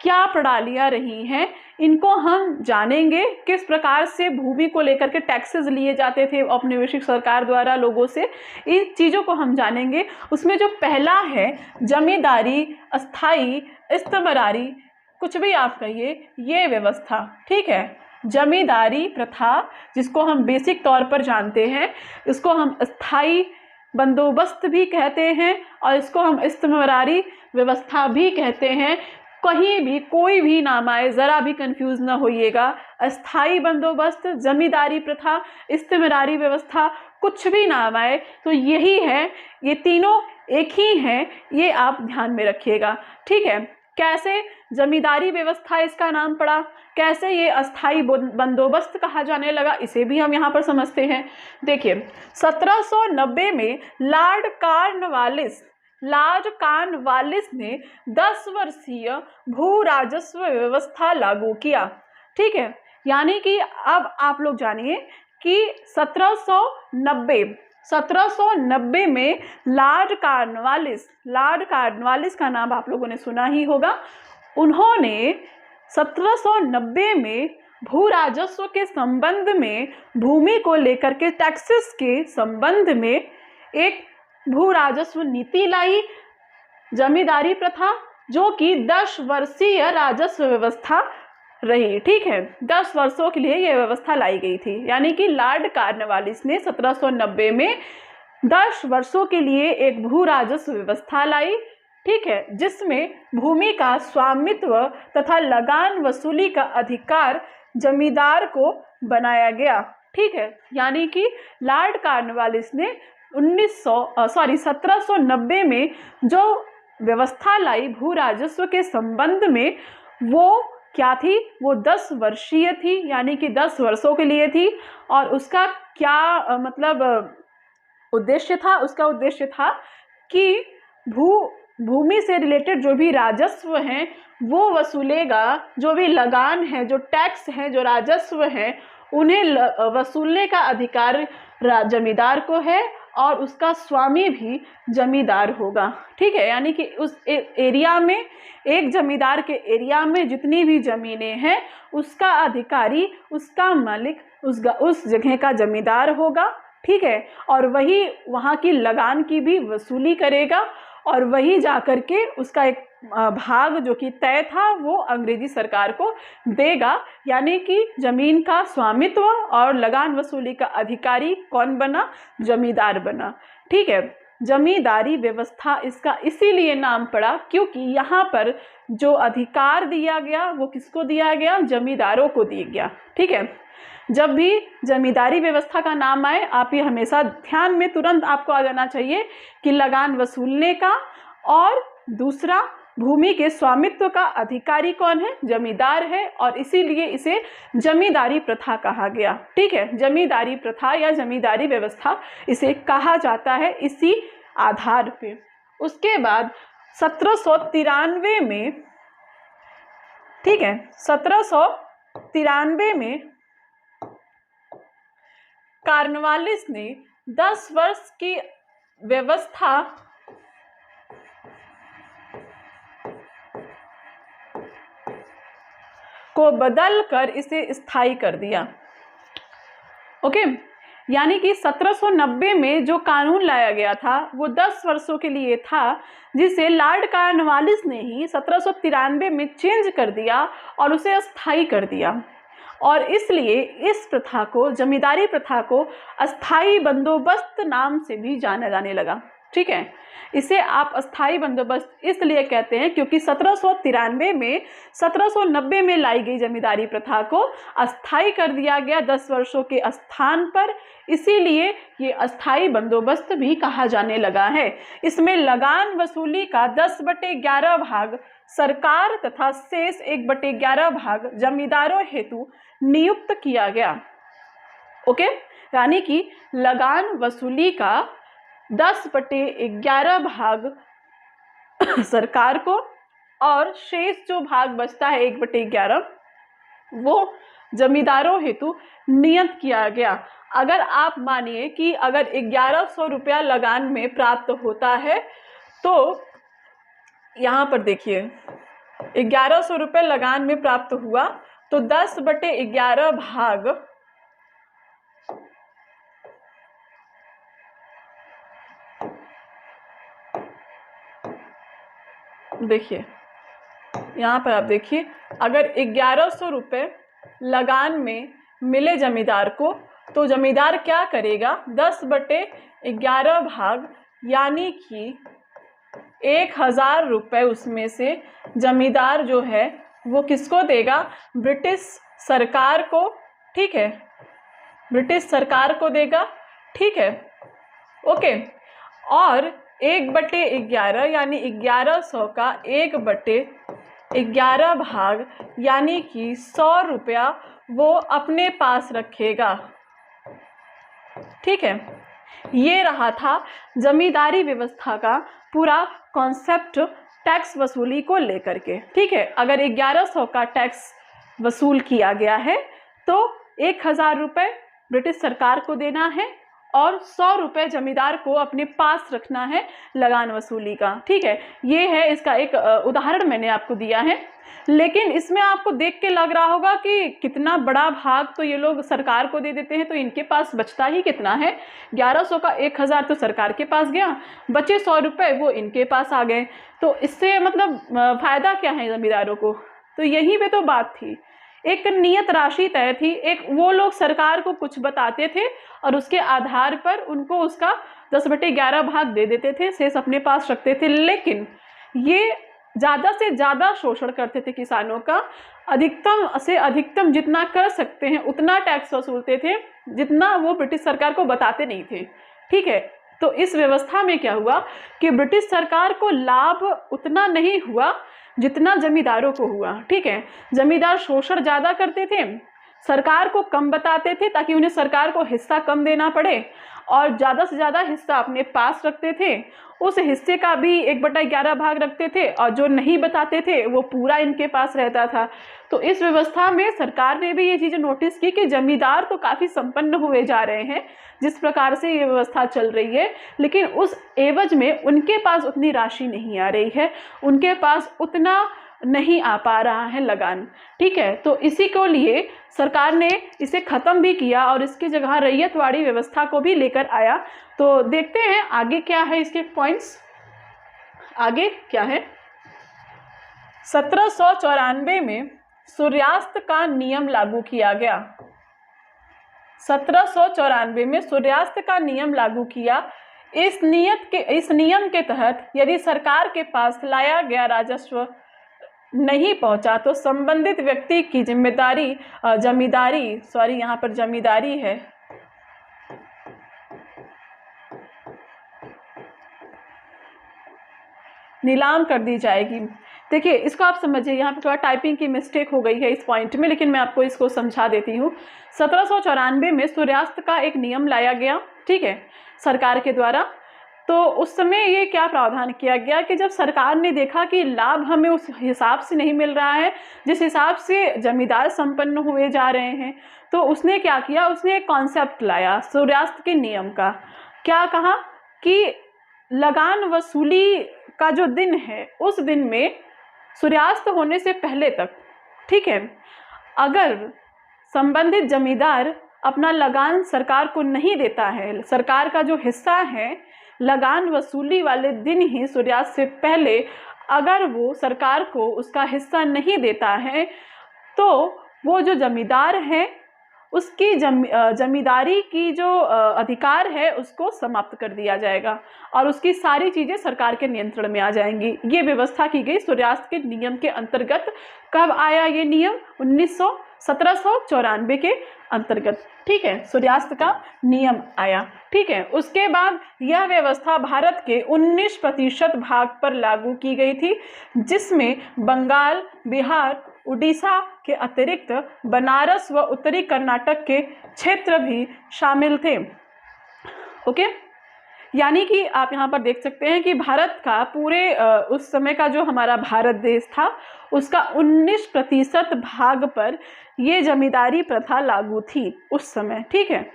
क्या प्रणालियाँ रही हैं, इनको हम जानेंगे। किस प्रकार से भूमि को लेकर के टैक्सेस लिए जाते थे औपनिवेशिक सरकार द्वारा लोगों से, इन चीज़ों को हम जानेंगे। उसमें जो पहला है जमींदारी, अस्थाई, इस्तमरारी, कुछ भी आप कहिए, ये व्यवस्था। ठीक है, जमींदारी प्रथा जिसको हम बेसिक तौर पर जानते हैं, इसको हम अस्थाई बंदोबस्त भी कहते हैं और इसको हम इस्तमरारी व्यवस्था भी कहते हैं। कहीं भी कोई भी नाम आए, ज़रा भी कंफ्यूज ना होइएगा। अस्थाई बंदोबस्त, जमींदारी प्रथा, इस्तमरारी व्यवस्था, कुछ भी नाम आए तो यही है, ये तीनों एक ही हैं, ये आप ध्यान में रखिएगा। ठीक है, कैसे जमींदारी व्यवस्था इसका नाम पड़ा, कैसे ये अस्थाई बंदोबस्त कहा जाने लगा, इसे भी हम यहाँ पर समझते हैं। देखिए 1790 में लॉर्ड कॉर्नवालिस ने 10 वर्षीय भू राजस्व व्यवस्था लागू किया। ठीक है, यानी कि अब आप लोग जानिए कि 1790 में लॉर्ड कॉर्नवालिस का नाम आप लोगों ने सुना ही होगा। उन्होंने 1790 में भू राजस्व के संबंध में, भूमि को लेकर के टैक्सेस के संबंध में एक भू राजस्व नीति लाई, जमींदारी प्रथा, जो कि 10 वर्षीय राजस्व व्यवस्था रही। ठीक है, 10 वर्षों के लिए यह व्यवस्था लाई गई थी। यानी कि लॉर्ड कॉर्नवालिस ने 1790 में 10 वर्षों के लिए एक भू राजस्व व्यवस्था लाई, ठीक है, जिसमें भूमि का स्वामित्व तथा लगान वसूली का अधिकार जमींदार को बनाया गया। ठीक है, यानी कि लॉर्ड कॉर्नवालिस ने 1790 में जो व्यवस्था लाई भू राजस्व के संबंध में, वो क्या थी? वो 10 वर्षीय थी, यानी कि 10 वर्षों के लिए थी। और उसका क्या मतलब उद्देश्य था? उसका उद्देश्य था कि भूमि से रिलेटेड जो भी राजस्व हैं वो वसूलेगा, जो भी लगान है, जो टैक्स हैं, जो राजस्व हैं, उन्हें वसूलने का अधिकार जमींदार को है और उसका स्वामी भी जमींदार होगा। ठीक है, यानी कि उस एरिया में, एक जमींदार के एरिया में जितनी भी ज़मीनें हैं उसका अधिकारी, उसका मालिक उस जगह का जमींदार होगा। ठीक है, और वही वहाँ की लगान की भी वसूली करेगा और वही जाकर के उसका एक भाग जो कि तय था वो अंग्रेजी सरकार को देगा। यानी कि जमीन का स्वामित्व और लगान वसूली का अधिकारी कौन बना? जमींदार बना। ठीक है, जमींदारी व्यवस्था इसका इसीलिए नाम पड़ा क्योंकि यहाँ पर जो अधिकार दिया गया वो किसको दिया गया? जमींदारों को दिया गया। ठीक है, जब भी जमींदारी व्यवस्था का नाम आए, आप ये हमेशा ध्यान में तुरंत आपको आ जाना चाहिए कि लगान वसूलने का और दूसरा भूमि के स्वामित्व का अधिकारी कौन है? जमींदार है, और इसीलिए इसे जमींदारी प्रथा कहा गया। ठीक है, जमींदारी प्रथा या जमींदारी व्यवस्था इसे कहा जाता है इसी आधार पे। उसके बाद 1793 में, ठीक है, 1793 में कॉर्नवालिस ने 10 वर्ष की व्यवस्था को बदलकर इसे स्थायी कर दिया। ओके, यानी कि 1790 में जो कानून लाया गया था वो 10 वर्षों के लिए था, जिसे लॉर्ड कॉर्नवालिस ने ही 1793 में चेंज कर दिया और उसे स्थायी कर दिया। और इसलिए इस प्रथा को, जमींदारी प्रथा को, अस्थाई बंदोबस्त नाम से भी जाना जाने लगा। ठीक है, इसे आप अस्थाई बंदोबस्त इसलिए कहते हैं क्योंकि 1793 में 1790 में लाई गई जमींदारी प्रथा को अस्थाई कर दिया गया 10 वर्षों के स्थान पर, इसीलिए ये अस्थाई बंदोबस्त भी कहा जाने लगा है। इसमें लगान वसूली का 10/11 भाग सरकार तथा शेष 1/11 भाग जमींदारों हेतु नियुक्त किया गया। ओके, यानी कि लगान वसूली का 10/11 भाग सरकार को और शेष जो भाग बचता है 1/11 वो जमींदारों हेतु नियत किया गया। अगर आप मानिए कि अगर 1100 रुपया लगान में प्राप्त होता है तो यहाँ पर देखिए 1100 रुपये लगान में प्राप्त हुआ तो 10/11 भाग देखिए, यहाँ पर आप देखिए, अगर 1100 रुपये लगान में मिले जमींदार को तो जमींदार क्या करेगा? 10/11 भाग यानी कि 1000 रुपये उसमें से जमींदार जो है वो किसको देगा? ब्रिटिश सरकार को। ठीक है, ब्रिटिश सरकार को देगा। ठीक है, ओके, और 1/11 यानी 1100 का 1/11 भाग यानी कि 100 रुपया वो अपने पास रखेगा। ठीक है, ये रहा था जमींदारी व्यवस्था का पूरा कॉन्सेप्ट टैक्स वसूली को लेकर के। ठीक है, अगर 1100 का टैक्स वसूल किया गया है तो 1000 रुपये ब्रिटिश सरकार को देना है और 100 रुपये जमींदार को अपने पास रखना है लगान वसूली का। ठीक है, ये है इसका एक उदाहरण मैंने आपको दिया है, लेकिन इसमें आपको देख के लग रहा होगा कि कितना बड़ा भाग तो ये लोग सरकार को दे देते हैं, तो इनके पास बचता ही कितना है? 1100 का 1000 तो सरकार के पास गया, बचे 100 रुपये वो इनके पास आ गए, तो इससे मतलब फ़ायदा क्या है जमींदारों को? तो यहीं पे तो बात थी, एक नियत राशि तय थी, एक वो लोग सरकार को कुछ बताते थे और उसके आधार पर उनको उसका 10/11 भाग दे देते थे, शेष अपने पास रखते थे। लेकिन ये ज़्यादा से ज़्यादा शोषण करते थे किसानों का, अधिकतम से अधिकतम जितना कर सकते हैं उतना टैक्स वसूलते थे जितना वो ब्रिटिश सरकार को बताते नहीं थे, ठीक है। तो इस व्यवस्था में क्या हुआ कि ब्रिटिश सरकार को लाभ उतना नहीं हुआ जितना जमींदारों को हुआ, ठीक है। जमींदार शोषण ज़्यादा करते थे, सरकार को कम बताते थे ताकि उन्हें सरकार को हिस्सा कम देना पड़े, और ज़्यादा से ज़्यादा हिस्सा अपने पास रखते थे। उस हिस्से का भी 1/11 भाग रखते थे और जो नहीं बताते थे वो पूरा इनके पास रहता था। तो इस व्यवस्था में सरकार ने भी ये चीज़ें नोटिस की कि जमींदार तो काफ़ी संपन्न हुए जा रहे हैं जिस प्रकार से ये व्यवस्था चल रही है, लेकिन उस एवज में उनके पास उतनी राशि नहीं आ रही है, उनके पास उतना नहीं आ पा रहा है लगान, ठीक है। तो इसी को लिए सरकार ने इसे ख़त्म भी किया और इसकी जगह रैयतवाड़ी व्यवस्था को भी लेकर आया। तो देखते हैं आगे क्या है इसके पॉइंट्स, आगे क्या है। 1794 में सूर्यास्त का नियम लागू किया गया। 1794 में सूर्यास्त का नियम लागू किया। इस नियम के तहत यदि सरकार के पास लाया गया राजस्व नहीं पहुंचा तो संबंधित व्यक्ति की यहाँ पर जमींदारी है, नीलाम कर दी जाएगी। देखिए इसको आप समझिए, यहाँ पे थोड़ा टाइपिंग की मिस्टेक हो गई है इस पॉइंट में, लेकिन मैं आपको इसको समझा देती हूँ। 1794 में सूर्यास्त का एक नियम लाया गया, ठीक है, सरकार के द्वारा। तो उस समय ये क्या प्रावधान किया गया कि जब सरकार ने देखा कि लाभ हमें उस हिसाब से नहीं मिल रहा है जिस हिसाब से जमींदार संपन्न हुए जा रहे हैं, तो उसने क्या किया, उसने एक कॉन्सेप्ट लाया सूर्यास्त के नियम का। क्या कहा कि लगान वसूली का जो दिन है उस दिन में सूर्यास्त होने से पहले तक, ठीक है, अगर संबंधित जमींदार अपना लगान सरकार को नहीं देता है, सरकार का जो हिस्सा है लगान वसूली वाले दिन ही सूर्यास्त से पहले अगर वो सरकार को उसका हिस्सा नहीं देता है तो वो जो जमींदार है उसकी जमींदारी की जो अधिकार है उसको समाप्त कर दिया जाएगा और उसकी सारी चीज़ें सरकार के नियंत्रण में आ जाएंगी। ये व्यवस्था की गई सूर्यास्त के नियम के अंतर्गत। कब आया ये नियम? 1794 के अंतर्गत, ठीक है, सूर्यास्त का नियम आया, ठीक है। उसके बाद यह व्यवस्था भारत के 19% भाग पर लागू की गई थी, जिसमें बंगाल, बिहार, उड़ीसा के अतिरिक्त बनारस व उत्तरी कर्नाटक के क्षेत्र भी शामिल थे। ओके, यानी कि आप यहाँ पर देख सकते हैं कि भारत का पूरे उस समय का जो हमारा भारत देश था उसका 19% भाग पर ये जमींदारी प्रथा लागू थी उस समय, ठीक है।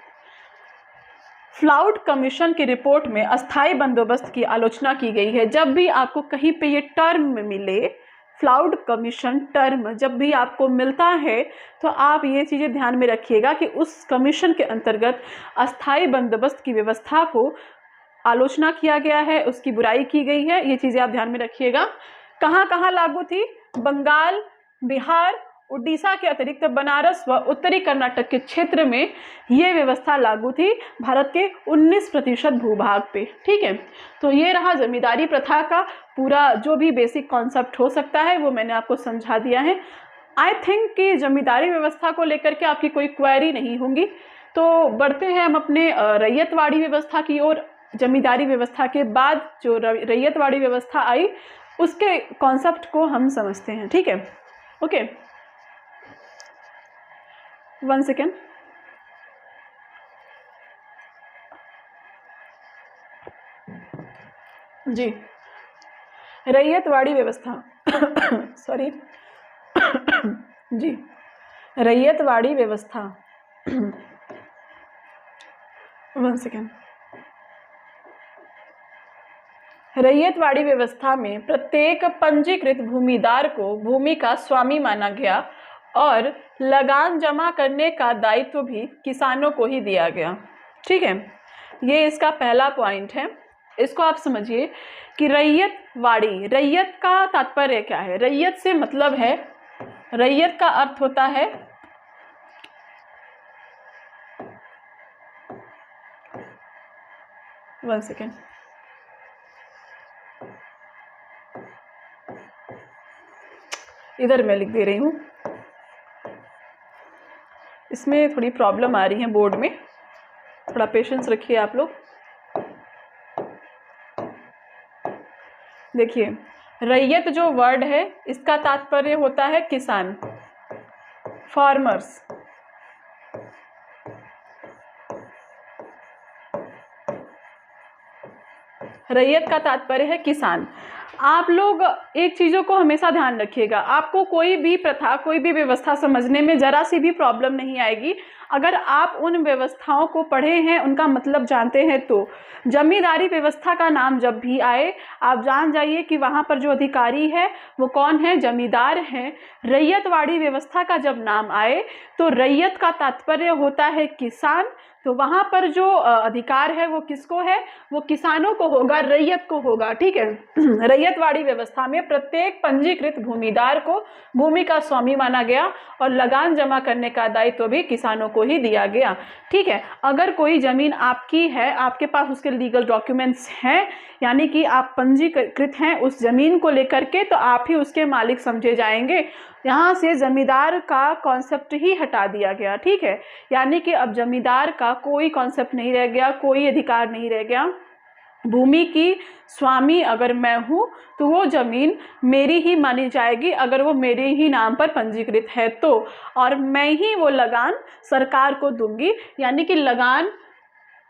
फ्लाउड कमीशन की रिपोर्ट में अस्थायी बंदोबस्त की आलोचना की गई है। जब भी आपको कहीं पे ये टर्म मिले, फ्लाउड कमीशन टर्म जब भी आपको मिलता है तो आप ये चीज़ें ध्यान में रखिएगा कि उस कमीशन के अंतर्गत अस्थायी बंदोबस्त की व्यवस्था को आलोचना किया गया है, उसकी बुराई की गई है। ये चीज़ें आप ध्यान में रखिएगा। कहाँ कहाँ लागू थी? बंगाल, बिहार, उड़ीसा के अतिरिक्त बनारस व उत्तरी कर्नाटक के क्षेत्र में ये व्यवस्था लागू थी भारत के 19% भूभाग पे, ठीक है। तो ये रहा जमींदारी प्रथा का पूरा जो भी बेसिक कॉन्सेप्ट हो सकता है वो मैंने आपको समझा दिया है। आई थिंक कि जमींदारी व्यवस्था को लेकर के आपकी कोई क्वेरी नहीं होंगी। तो बढ़ते हैं हम अपने रैयतवाड़ी व्यवस्था की ओर। जमींदारी व्यवस्था के बाद जो रैयतवाड़ी व्यवस्था आई उसके कॉन्सेप्ट को हम समझते हैं, ठीक है। Okay, 1 second. जी, रैयतवाड़ी व्यवस्था सॉरी जी, रैयतवाड़ी व्यवस्था 1 सेकेंड। रैयतवाड़ी व्यवस्था में प्रत्येक पंजीकृत भूमिदार को भूमि का स्वामी माना गया और लगान जमा करने का दायित्व भी किसानों को ही दिया गया, ठीक है। ये इसका पहला पॉइंट है। इसको आप समझिए कि रैयतवाड़ी, रैयत का तात्पर्य क्या है? रैयत से मतलब है, रैयत का अर्थ होता है वन सेकेंड, इधर मैं लिख दे रही हूँ, इसमें थोड़ी प्रॉब्लम आ रही है बोर्ड में, थोड़ा पेशेंस रखिए आप लोग। देखिए, रैयत जो वर्ड है इसका तात्पर्य होता है किसान, फार्मर्स। रैयत का तात्पर्य है किसान। आप लोग एक चीज़ों को हमेशा ध्यान रखिएगा, आपको कोई भी प्रथा, कोई भी व्यवस्था समझने में ज़रा सी भी प्रॉब्लम नहीं आएगी अगर आप उन व्यवस्थाओं को पढ़े हैं, उनका मतलब जानते हैं तो। जमींदारी व्यवस्था का नाम जब भी आए आप जान जाइए कि वहाँ पर जो अधिकारी है वो कौन है, जमींदार हैं। रैयतवाड़ी व्यवस्था का जब नाम आए तो रैयत का तात्पर्य होता है किसान, तो वहाँ पर जो अधिकार है वो किसको है, वो किसानों को होगा, रैयत को होगा, ठीक है। रैयतवाड़ी व्यवस्था में प्रत्येक पंजीकृत भूमिदार को भूमि का स्वामी माना गया और लगान जमा करने का दायित्व भी किसानों को ही दिया गया, ठीक है। अगर कोई जमीन आपकी है, आपके पास उसके लीगल डॉक्यूमेंट्स हैं, यानी कि आप पंजीकृत हैं उस जमीन को लेकर के, तो आप ही उसके मालिक समझे जाएंगे। यहाँ से जमींदार का कॉन्सेप्ट ही हटा दिया गया, ठीक है। यानी कि अब जमींदार का कोई कॉन्सेप्ट नहीं रह गया, कोई अधिकार नहीं रह गया। भूमि की स्वामी अगर मैं हूँ तो वो ज़मीन मेरी ही मानी जाएगी अगर वो मेरे ही नाम पर पंजीकृत है तो, और मैं ही वो लगान सरकार को दूंगी। यानी कि लगान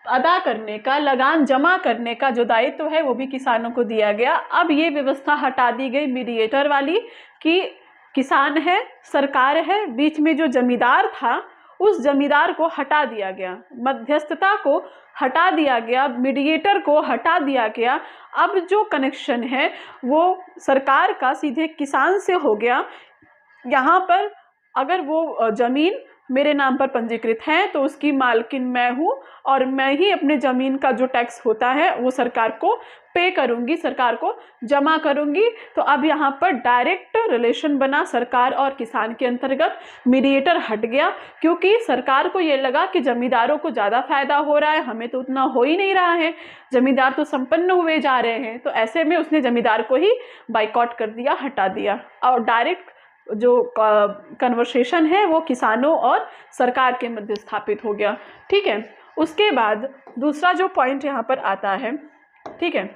अदा करने का, लगान जमा करने का जो दायित्व है वो भी किसानों को दिया गया। अब ये व्यवस्था हटा दी गई मीडिएटर वाली कि किसान है, सरकार है, बीच में जो जमींदार था उस जमींदार को हटा दिया गया, मध्यस्थता को हटा दिया गया, मीडिएटर को हटा दिया गया। अब जो कनेक्शन है वो सरकार का सीधे किसान से हो गया। यहाँ पर अगर वो ज़मीन मेरे नाम पर पंजीकृत है तो उसकी मालकिन मैं हूँ और मैं ही अपने ज़मीन का जो टैक्स होता है वो सरकार को पे करूँगी, सरकार को जमा करूँगी। तो अब यहाँ पर डायरेक्ट रिलेशन बना सरकार और किसान के अंतर्गत, मीडिएटर हट गया, क्योंकि सरकार को ये लगा कि जमींदारों को ज़्यादा फायदा हो रहा है, हमें तो उतना हो ही नहीं रहा है, जमींदार तो संपन्न हुए जा रहे हैं। तो ऐसे में उसने जमींदार को ही बाइकआउट कर दिया, हटा दिया, और डायरेक्ट जो कन्वर्सेशन है वो किसानों और सरकार के मध्य स्थापित हो गया, ठीक है। उसके बाद दूसरा जो पॉइंट यहाँ पर आता है, ठीक है,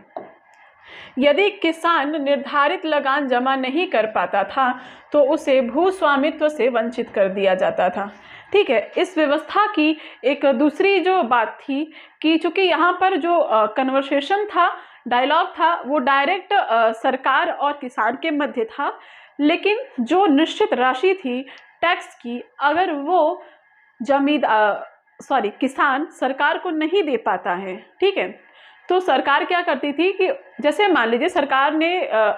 यदि किसान निर्धारित लगान जमा नहीं कर पाता था तो उसे भू स्वामित्व से वंचित कर दिया जाता था, ठीक है। इस व्यवस्था की एक दूसरी जो बात थी कि चूंकि यहाँ पर जो कन्वर्सेशन था, डायलॉग था, वो डायरेक्ट सरकार और किसान के मध्य था, लेकिन जो निश्चित राशि थी टैक्स की, अगर वो किसान सरकार को नहीं दे पाता है, ठीक है, तो सरकार क्या करती थी कि जैसे मान लीजिए सरकार ने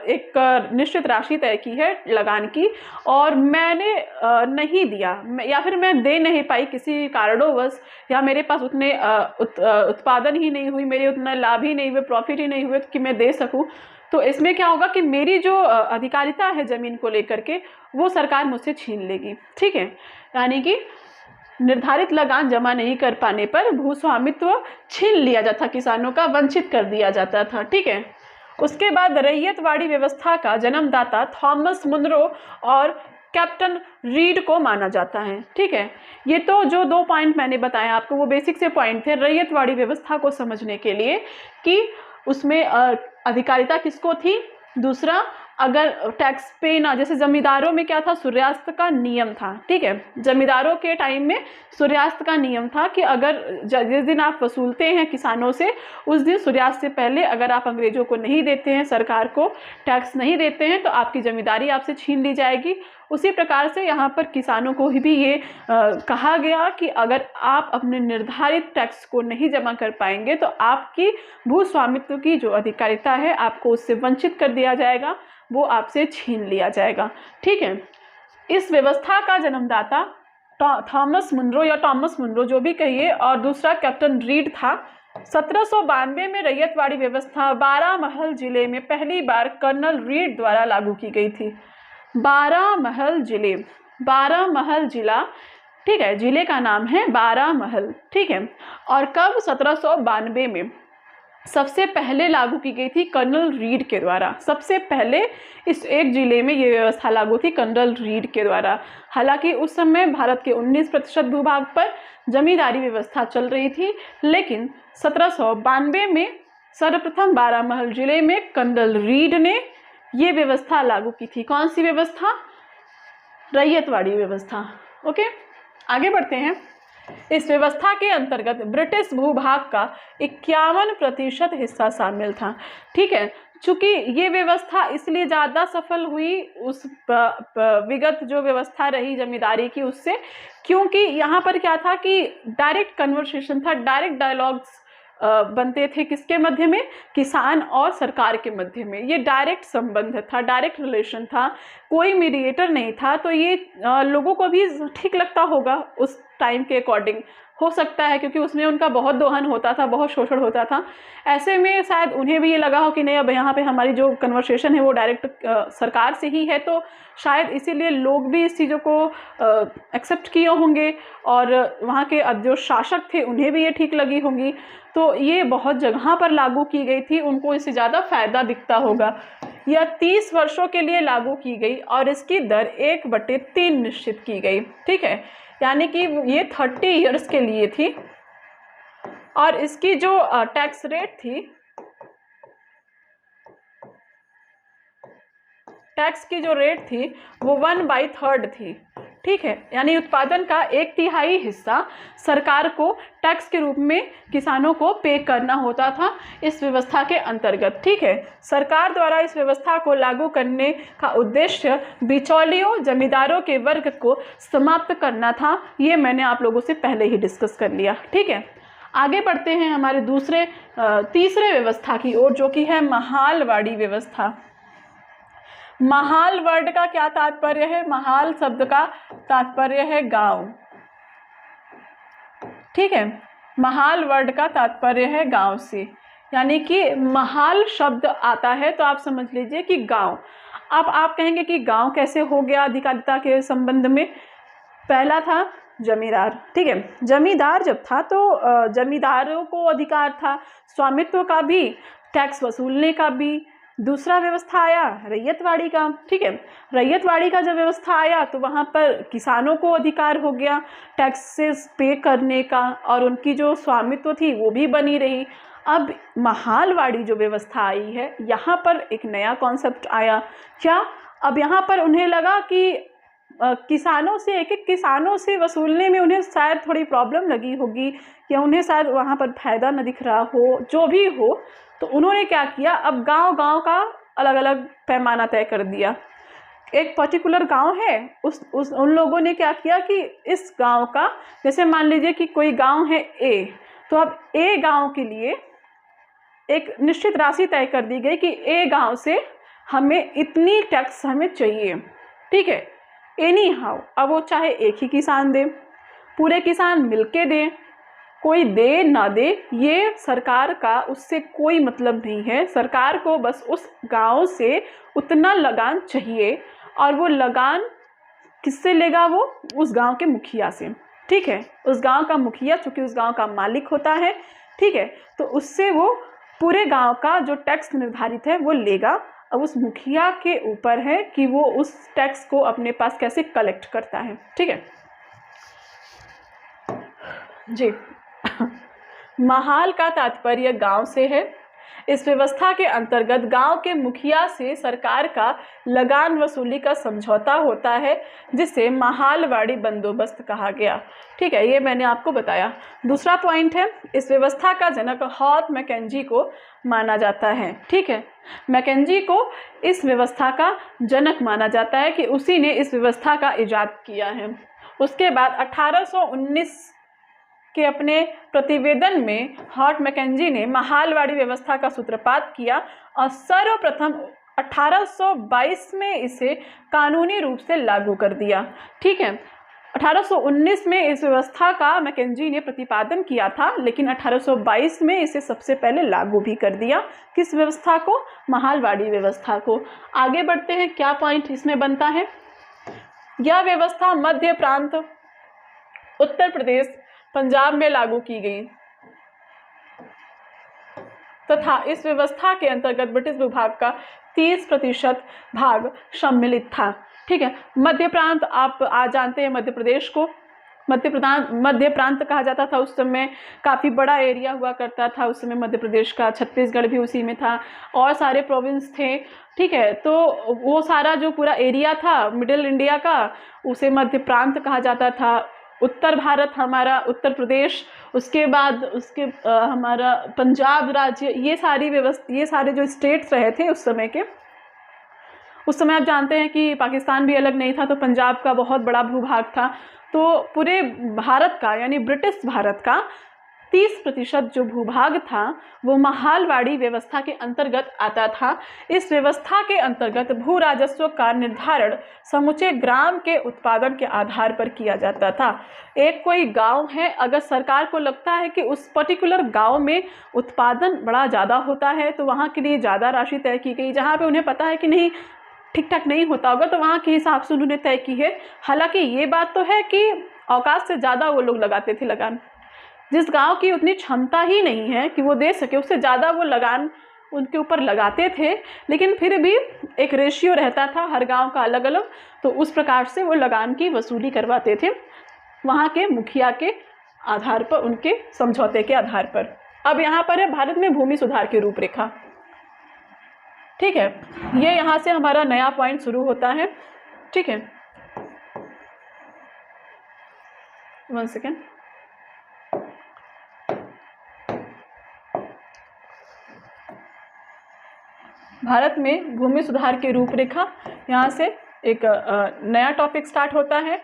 एक निश्चित राशि तय की है लगान की और मैंने नहीं दिया, या फिर मैं दे नहीं पाई किसी कारणोंवश, या मेरे पास उतने उत्पादन ही नहीं हुई, मेरे उतना लाभ ही नहीं हुए, प्रॉफिट ही नहीं हुए कि मैं दे सकूं, तो इसमें क्या होगा कि मेरी जो अधिकारिता है ज़मीन को लेकर के वो सरकार मुझसे छीन लेगी, ठीक है। यानी कि निर्धारित लगान जमा नहीं कर पाने पर भूस्वामित्व छीन लिया जाता, किसानों का वंचित कर दिया जाता था, ठीक है। उसके बाद रैयतवाड़ी व्यवस्था का जन्मदाता थॉमस मुनरो और कैप्टन रीड को माना जाता है, ठीक है। ये तो जो दो पॉइंट मैंने बताया आपको वो बेसिक से पॉइंट थे रैयतवाड़ी व्यवस्था को समझने के लिए कि उसमें अधिकारिता किसको थी। दूसरा, अगर टैक्स पे ना, जैसे जमींदारों में क्या था, सूर्यास्त का नियम था, ठीक है। जमींदारों के टाइम में सूर्यास्त का नियम था कि अगर जिस दिन आप वसूलते हैं किसानों से, उस दिन सूर्यास्त से पहले अगर आप अंग्रेजों को नहीं देते हैं, सरकार को टैक्स नहीं देते हैं, तो आपकी जमींदारी आपसे छीन ली जाएगी। उसी प्रकार से यहाँ पर किसानों को भी ये कहा गया कि अगर आप अपने निर्धारित टैक्स को नहीं जमा कर पाएंगे तो आपकी भूस्वामित्व की जो अधिकारिता है आपको उससे वंचित कर दिया जाएगा, वो आपसे छीन लिया जाएगा, ठीक है। इस व्यवस्था का जन्मदाता थॉमस मुनरो या टॉमस मुनरो जो भी कहिए, और दूसरा कैप्टन रीड था। 1792 में रैयतवाड़ी व्यवस्था बारामहल जिले में पहली बार कर्नल रीड द्वारा लागू की गई थी। बारामहल जिले, बारामहल जिला, ठीक है, जिले का नाम है बारामहल, ठीक है। और कब? 1792 में। सबसे पहले लागू की गई थी कर्नल रीड के द्वारा। सबसे पहले इस एक जिले में ये व्यवस्था लागू थी कर्नल रीड के द्वारा। हालांकि उस समय भारत के 19% भूभाग पर जमींदारी व्यवस्था चल रही थी, लेकिन 1792 में सर्वप्रथम बारामहल जिले में कर्नल रीड ने ये व्यवस्था लागू की थी। कौन सी व्यवस्था? रैयतवाड़ी व्यवस्था। ओके, आगे बढ़ते हैं। इस व्यवस्था के अंतर्गत ब्रिटिश भूभाग का 51% हिस्सा शामिल था। ठीक है, चूंकि ये व्यवस्था इसलिए ज़्यादा सफल हुई उस विगत जो व्यवस्था रही जमींदारी की उससे, क्योंकि यहाँ पर क्या था कि डायरेक्ट कन्वर्सेशन था, डायरेक्ट डायलॉग्स बनते थे। किसके मध्य में? किसान और सरकार के मध्य में। ये डायरेक्ट संबंध था, डायरेक्ट रिलेशन था, कोई मीडिएटर नहीं था। तो ये लोगों को भी ठीक लगता होगा उस टाइम के अकॉर्डिंग, हो सकता है, क्योंकि उसमें उनका बहुत दोहन होता था, बहुत शोषण होता था। ऐसे में शायद उन्हें भी ये लगा हो कि नहीं, अब यहाँ पे हमारी जो कन्वर्सेशन है वो डायरेक्ट सरकार से ही है, तो शायद इसीलिए लोग भी इस चीज़ों को एक्सेप्ट किए होंगे और वहाँ के जो शासक थे उन्हें भी ये ठीक लगी होंगी। तो ये बहुत जगह पर लागू की गई थी, उनको इससे ज़्यादा फायदा दिखता होगा। यह 30 वर्षों के लिए लागू की गई और इसकी दर 1/3 निश्चित की गई। ठीक है, यानी कि ये 30 ईयर्स के लिए थी और इसकी जो टैक्स रेट थी, टैक्स की जो रेट थी वो 1/3 थी। ठीक है, यानी उत्पादन का 1/3 हिस्सा सरकार को टैक्स के रूप में किसानों को पे करना होता था इस व्यवस्था के अंतर्गत। ठीक है, सरकार द्वारा इस व्यवस्था को लागू करने का उद्देश्य बिचौलियों जमींदारों के वर्ग को समाप्त करना था। ये मैंने आप लोगों से पहले ही डिस्कस कर लिया। ठीक है, आगे बढ़ते हैं हमारे तीसरे व्यवस्था की ओर, जो कि है महालवाड़ी व्यवस्था। महाल वर्ड का क्या तात्पर्य है? महाल शब्द का तात्पर्य है गांव। ठीक है, महाल वर्ड का तात्पर्य है गांव से, यानी कि महाल शब्द आता है तो आप समझ लीजिए कि गांव। अब आप कहेंगे कि गांव कैसे हो गया अधिकारिता के संबंध में? पहला था जमींदार। ठीक है, जमींदार जब था तो जमींदारों को अधिकार था स्वामित्व का भी, टैक्स वसूलने का भी। दूसरा व्यवस्था आया रैयतवाड़ी का। ठीक है, रैयतवाड़ी का जब व्यवस्था आया तो वहाँ पर किसानों को अधिकार हो गया टैक्सेस पे करने का और उनकी जो स्वामित्व थी वो भी बनी रही। अब महालवाड़ी जो व्यवस्था आई है, यहाँ पर एक नया कॉन्सेप्ट आया। क्या? अब यहाँ पर उन्हें लगा कि किसानों से, एक एक किसानों से वसूलने में उन्हें शायद थोड़ी प्रॉब्लम लगी होगी या उन्हें शायद वहाँ पर फायदा न दिख रहा हो, जो भी हो। तो उन्होंने क्या किया, अब गांव-गांव का अलग अलग पैमाना तय कर दिया। एक पर्टिकुलर गांव है, उन लोगों ने क्या किया कि इस गांव का, जैसे मान लीजिए कि कोई गांव है ए, तो अब ए गांव के लिए एक निश्चित राशि तय कर दी गई कि ए गांव से हमें इतनी टैक्स हमें चाहिए। ठीक है, एनी हाउ, अब वो चाहे एक ही किसान दे, पूरे किसान मिलके दें, कोई दे ना दे, ये सरकार का उससे कोई मतलब नहीं है। सरकार को बस उस गांव से उतना लगान चाहिए और वो लगान किससे लेगा? वो उस गांव के मुखिया से। ठीक है, उस गांव का मुखिया चूंकि उस गांव का मालिक होता है, ठीक है, तो उससे वो पूरे गांव का जो टैक्स निर्धारित है वो लेगा। अब उस मुखिया के ऊपर है कि वो उस टैक्स को अपने पास कैसे कलेक्ट करता है। ठीक है जी। महाल का तात्पर्य गांव से है। इस व्यवस्था के अंतर्गत गांव के मुखिया से सरकार का लगान वसूली का समझौता होता है, जिसे महालवाड़ी बंदोबस्त कहा गया। ठीक है, ये मैंने आपको बताया। दूसरा पॉइंट है, इस व्यवस्था का जनक हॉट मैकेंजी को माना जाता है। ठीक है, मैकेंजी को इस व्यवस्था का जनक माना जाता है कि उसी ने इस व्यवस्था का इजाद किया है। उसके बाद 1819 के अपने प्रतिवेदन में हॉट मैकेंजी ने महालवाड़ी व्यवस्था का सूत्रपात किया और सर्वप्रथम 1822 में इसे कानूनी रूप से लागू कर दिया। ठीक है, 1819 में इस व्यवस्था का मैकेंजी ने प्रतिपादन किया था, लेकिन 1822 में इसे सबसे पहले लागू भी कर दिया। किस व्यवस्था को? महालवाड़ी व्यवस्था को। आगे बढ़ते हैं, क्या पॉइंट इसमें बनता है? यह व्यवस्था मध्य प्रांत, उत्तर प्रदेश, पंजाब में लागू की गई। तथा इस व्यवस्था के अंतर्गत ब्रिटिश विभाग का 30% भाग सम्मिलित था। ठीक है, मध्य प्रांत आप आज जानते हैं, मध्य प्रदेश को मध्य प्रांत कहा जाता था। उस समय काफ़ी बड़ा एरिया हुआ करता था उस समय मध्य प्रदेश का, छत्तीसगढ़ भी उसी में था और सारे प्रोविंस थे। ठीक है, तो वो सारा जो पूरा एरिया था मिडिल इंडिया का, उसे मध्य प्रांत कहा जाता था। उत्तर भारत हमारा उत्तर प्रदेश, उसके बाद हमारा पंजाब राज्य, ये सारे जो स्टेट्स रहे थे उस समय के, उस समय आप जानते हैं कि पाकिस्तान भी अलग नहीं था, तो पंजाब का बहुत बड़ा भूभाग था। तो पूरे भारत का यानी ब्रिटिश भारत का 30% जो भूभाग था वो महालवाड़ी व्यवस्था के अंतर्गत आता था। इस व्यवस्था के अंतर्गत भू राजस्व का निर्धारण समूचे ग्राम के उत्पादन के आधार पर किया जाता था। एक कोई गांव है, अगर सरकार को लगता है कि उस पर्टिकुलर गांव में उत्पादन बड़ा ज़्यादा होता है तो वहाँ के लिए ज़्यादा राशि तय की गई। जहाँ पे उन्हें पता है कि नहीं ठीक ठाक नहीं होता होगा तो वहाँ के हिसाब से उन्होंने तय की है। हालांकि ये बात तो है कि औकात से ज़्यादा वो लोग लगाते थे लगान। जिस गांव की उतनी क्षमता ही नहीं है कि वो दे सके, उससे ज़्यादा वो लगान उनके ऊपर लगाते थे, लेकिन फिर भी एक रेशियो रहता था हर गांव का अलग अलग, तो उस प्रकार से वो लगान की वसूली करवाते थे वहाँ के मुखिया के आधार पर, उनके समझौते के आधार पर। अब यहाँ पर है भारत में भूमि सुधार की रूपरेखा। ठीक है, ये यहाँ से हमारा नया पॉइंट शुरू होता है। ठीक है, 1 सेकेंड। भारत में भूमि सुधार की रूपरेखा, यहाँ से एक नया टॉपिक स्टार्ट होता है।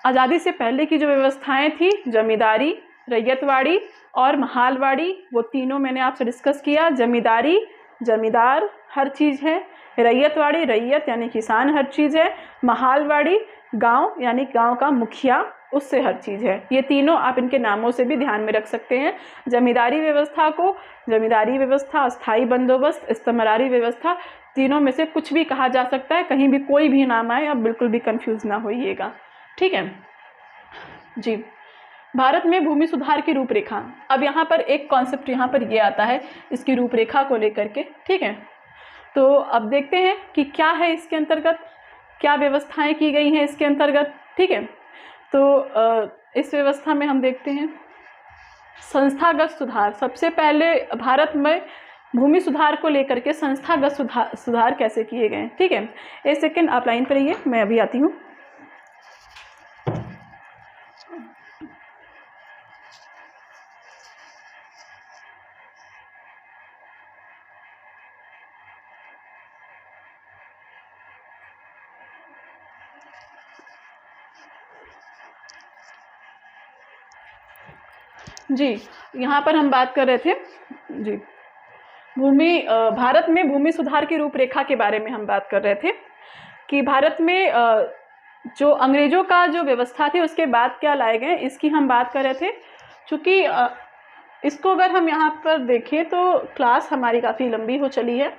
आज़ादी से पहले की जो व्यवस्थाएं थी, जमींदारी, रैयतवाड़ी और महालवाड़ी, वो तीनों मैंने आपसे डिस्कस किया। जमींदारी, जमींदार हर चीज़ है, रैयतवाड़ी, रैयत यानी किसान हर चीज़ है, महालवाड़ी गांव यानी गांव का मुखिया, उससे हर चीज़ है। ये तीनों आप इनके नामों से भी ध्यान में रख सकते हैं। जमींदारी व्यवस्था को जमींदारी व्यवस्था, अस्थाई बंदोबस्त, इस्तेमारी व्यवस्था, तीनों में से कुछ भी कहा जा सकता है। कहीं भी कोई भी नाम आए आप बिल्कुल भी कंफ्यूज ना होइएगा। ठीक है जी। भारत में भूमि सुधार की रूपरेखा, अब यहाँ पर एक कॉन्सेप्ट यहाँ पर ये आता है इसकी रूपरेखा को लेकर के। ठीक है, तो अब देखते हैं कि क्या है इसके अंतर्गत, क्या व्यवस्थाएं की गई हैं इसके अंतर्गत। ठीक है, तो इस व्यवस्था में हम देखते हैं संस्थागत सुधार। सबसे पहले भारत में भूमि सुधार को लेकर के संस्थागत सुधार कैसे किए गए। ठीक है, एक सेकेंड आप लाइन पर रहिए, मैं अभी आती हूँ। जी, यहाँ पर हम बात कर रहे थे जी भारत में भूमि सुधार की रूपरेखा के बारे में हम बात कर रहे थे कि भारत में जो अंग्रेजों का जो व्यवस्था थी उसके बाद क्या लाए गए, इसकी हम बात कर रहे थे। चूँकि इसको अगर हम यहाँ पर देखें तो क्लास हमारी काफ़ी लंबी हो चली है।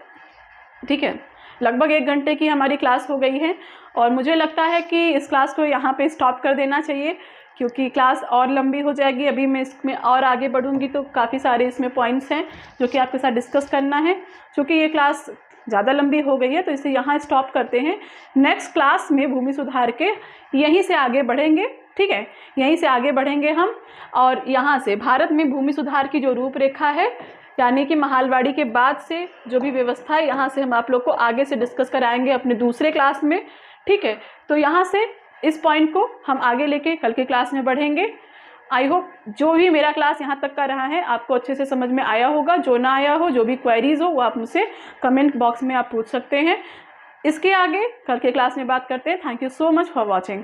ठीक है, लगभग 1 घंटे की हमारी क्लास हो गई है और मुझे लगता है कि इस क्लास को यहाँ पे स्टॉप कर देना चाहिए क्योंकि क्लास और लंबी हो जाएगी। अभी मैं इसमें और आगे बढ़ूँगी तो काफ़ी सारे इसमें पॉइंट्स हैं जो कि आपके साथ डिस्कस करना है। क्योंकि ये क्लास ज़्यादा लंबी हो गई है तो इसे यहाँ स्टॉप करते हैं। नेक्स्ट क्लास में भूमि सुधार के यहीं से आगे बढ़ेंगे। ठीक है, यहीं से आगे बढ़ेंगे हम और यहाँ से भारत में भूमि सुधार की जो रूपरेखा है यानी कि महालवाड़ी के बाद से जो भी व्यवस्था है यहाँ से हम आप लोग को आगे से डिस्कस कराएंगे अपने दूसरे क्लास में। ठीक है, तो यहाँ से इस पॉइंट को हम आगे लेके कल की क्लास में बढ़ेंगे। आई होप जो भी मेरा क्लास यहाँ तक का रहा है आपको अच्छे से समझ में आया होगा। जो ना आया हो, जो भी क्वेरीज हो वो आप मुझसे कमेंट बॉक्स में आप पूछ सकते हैं। इसके आगे कल के क्लास में बात करते हैं। Thank you so much for watching.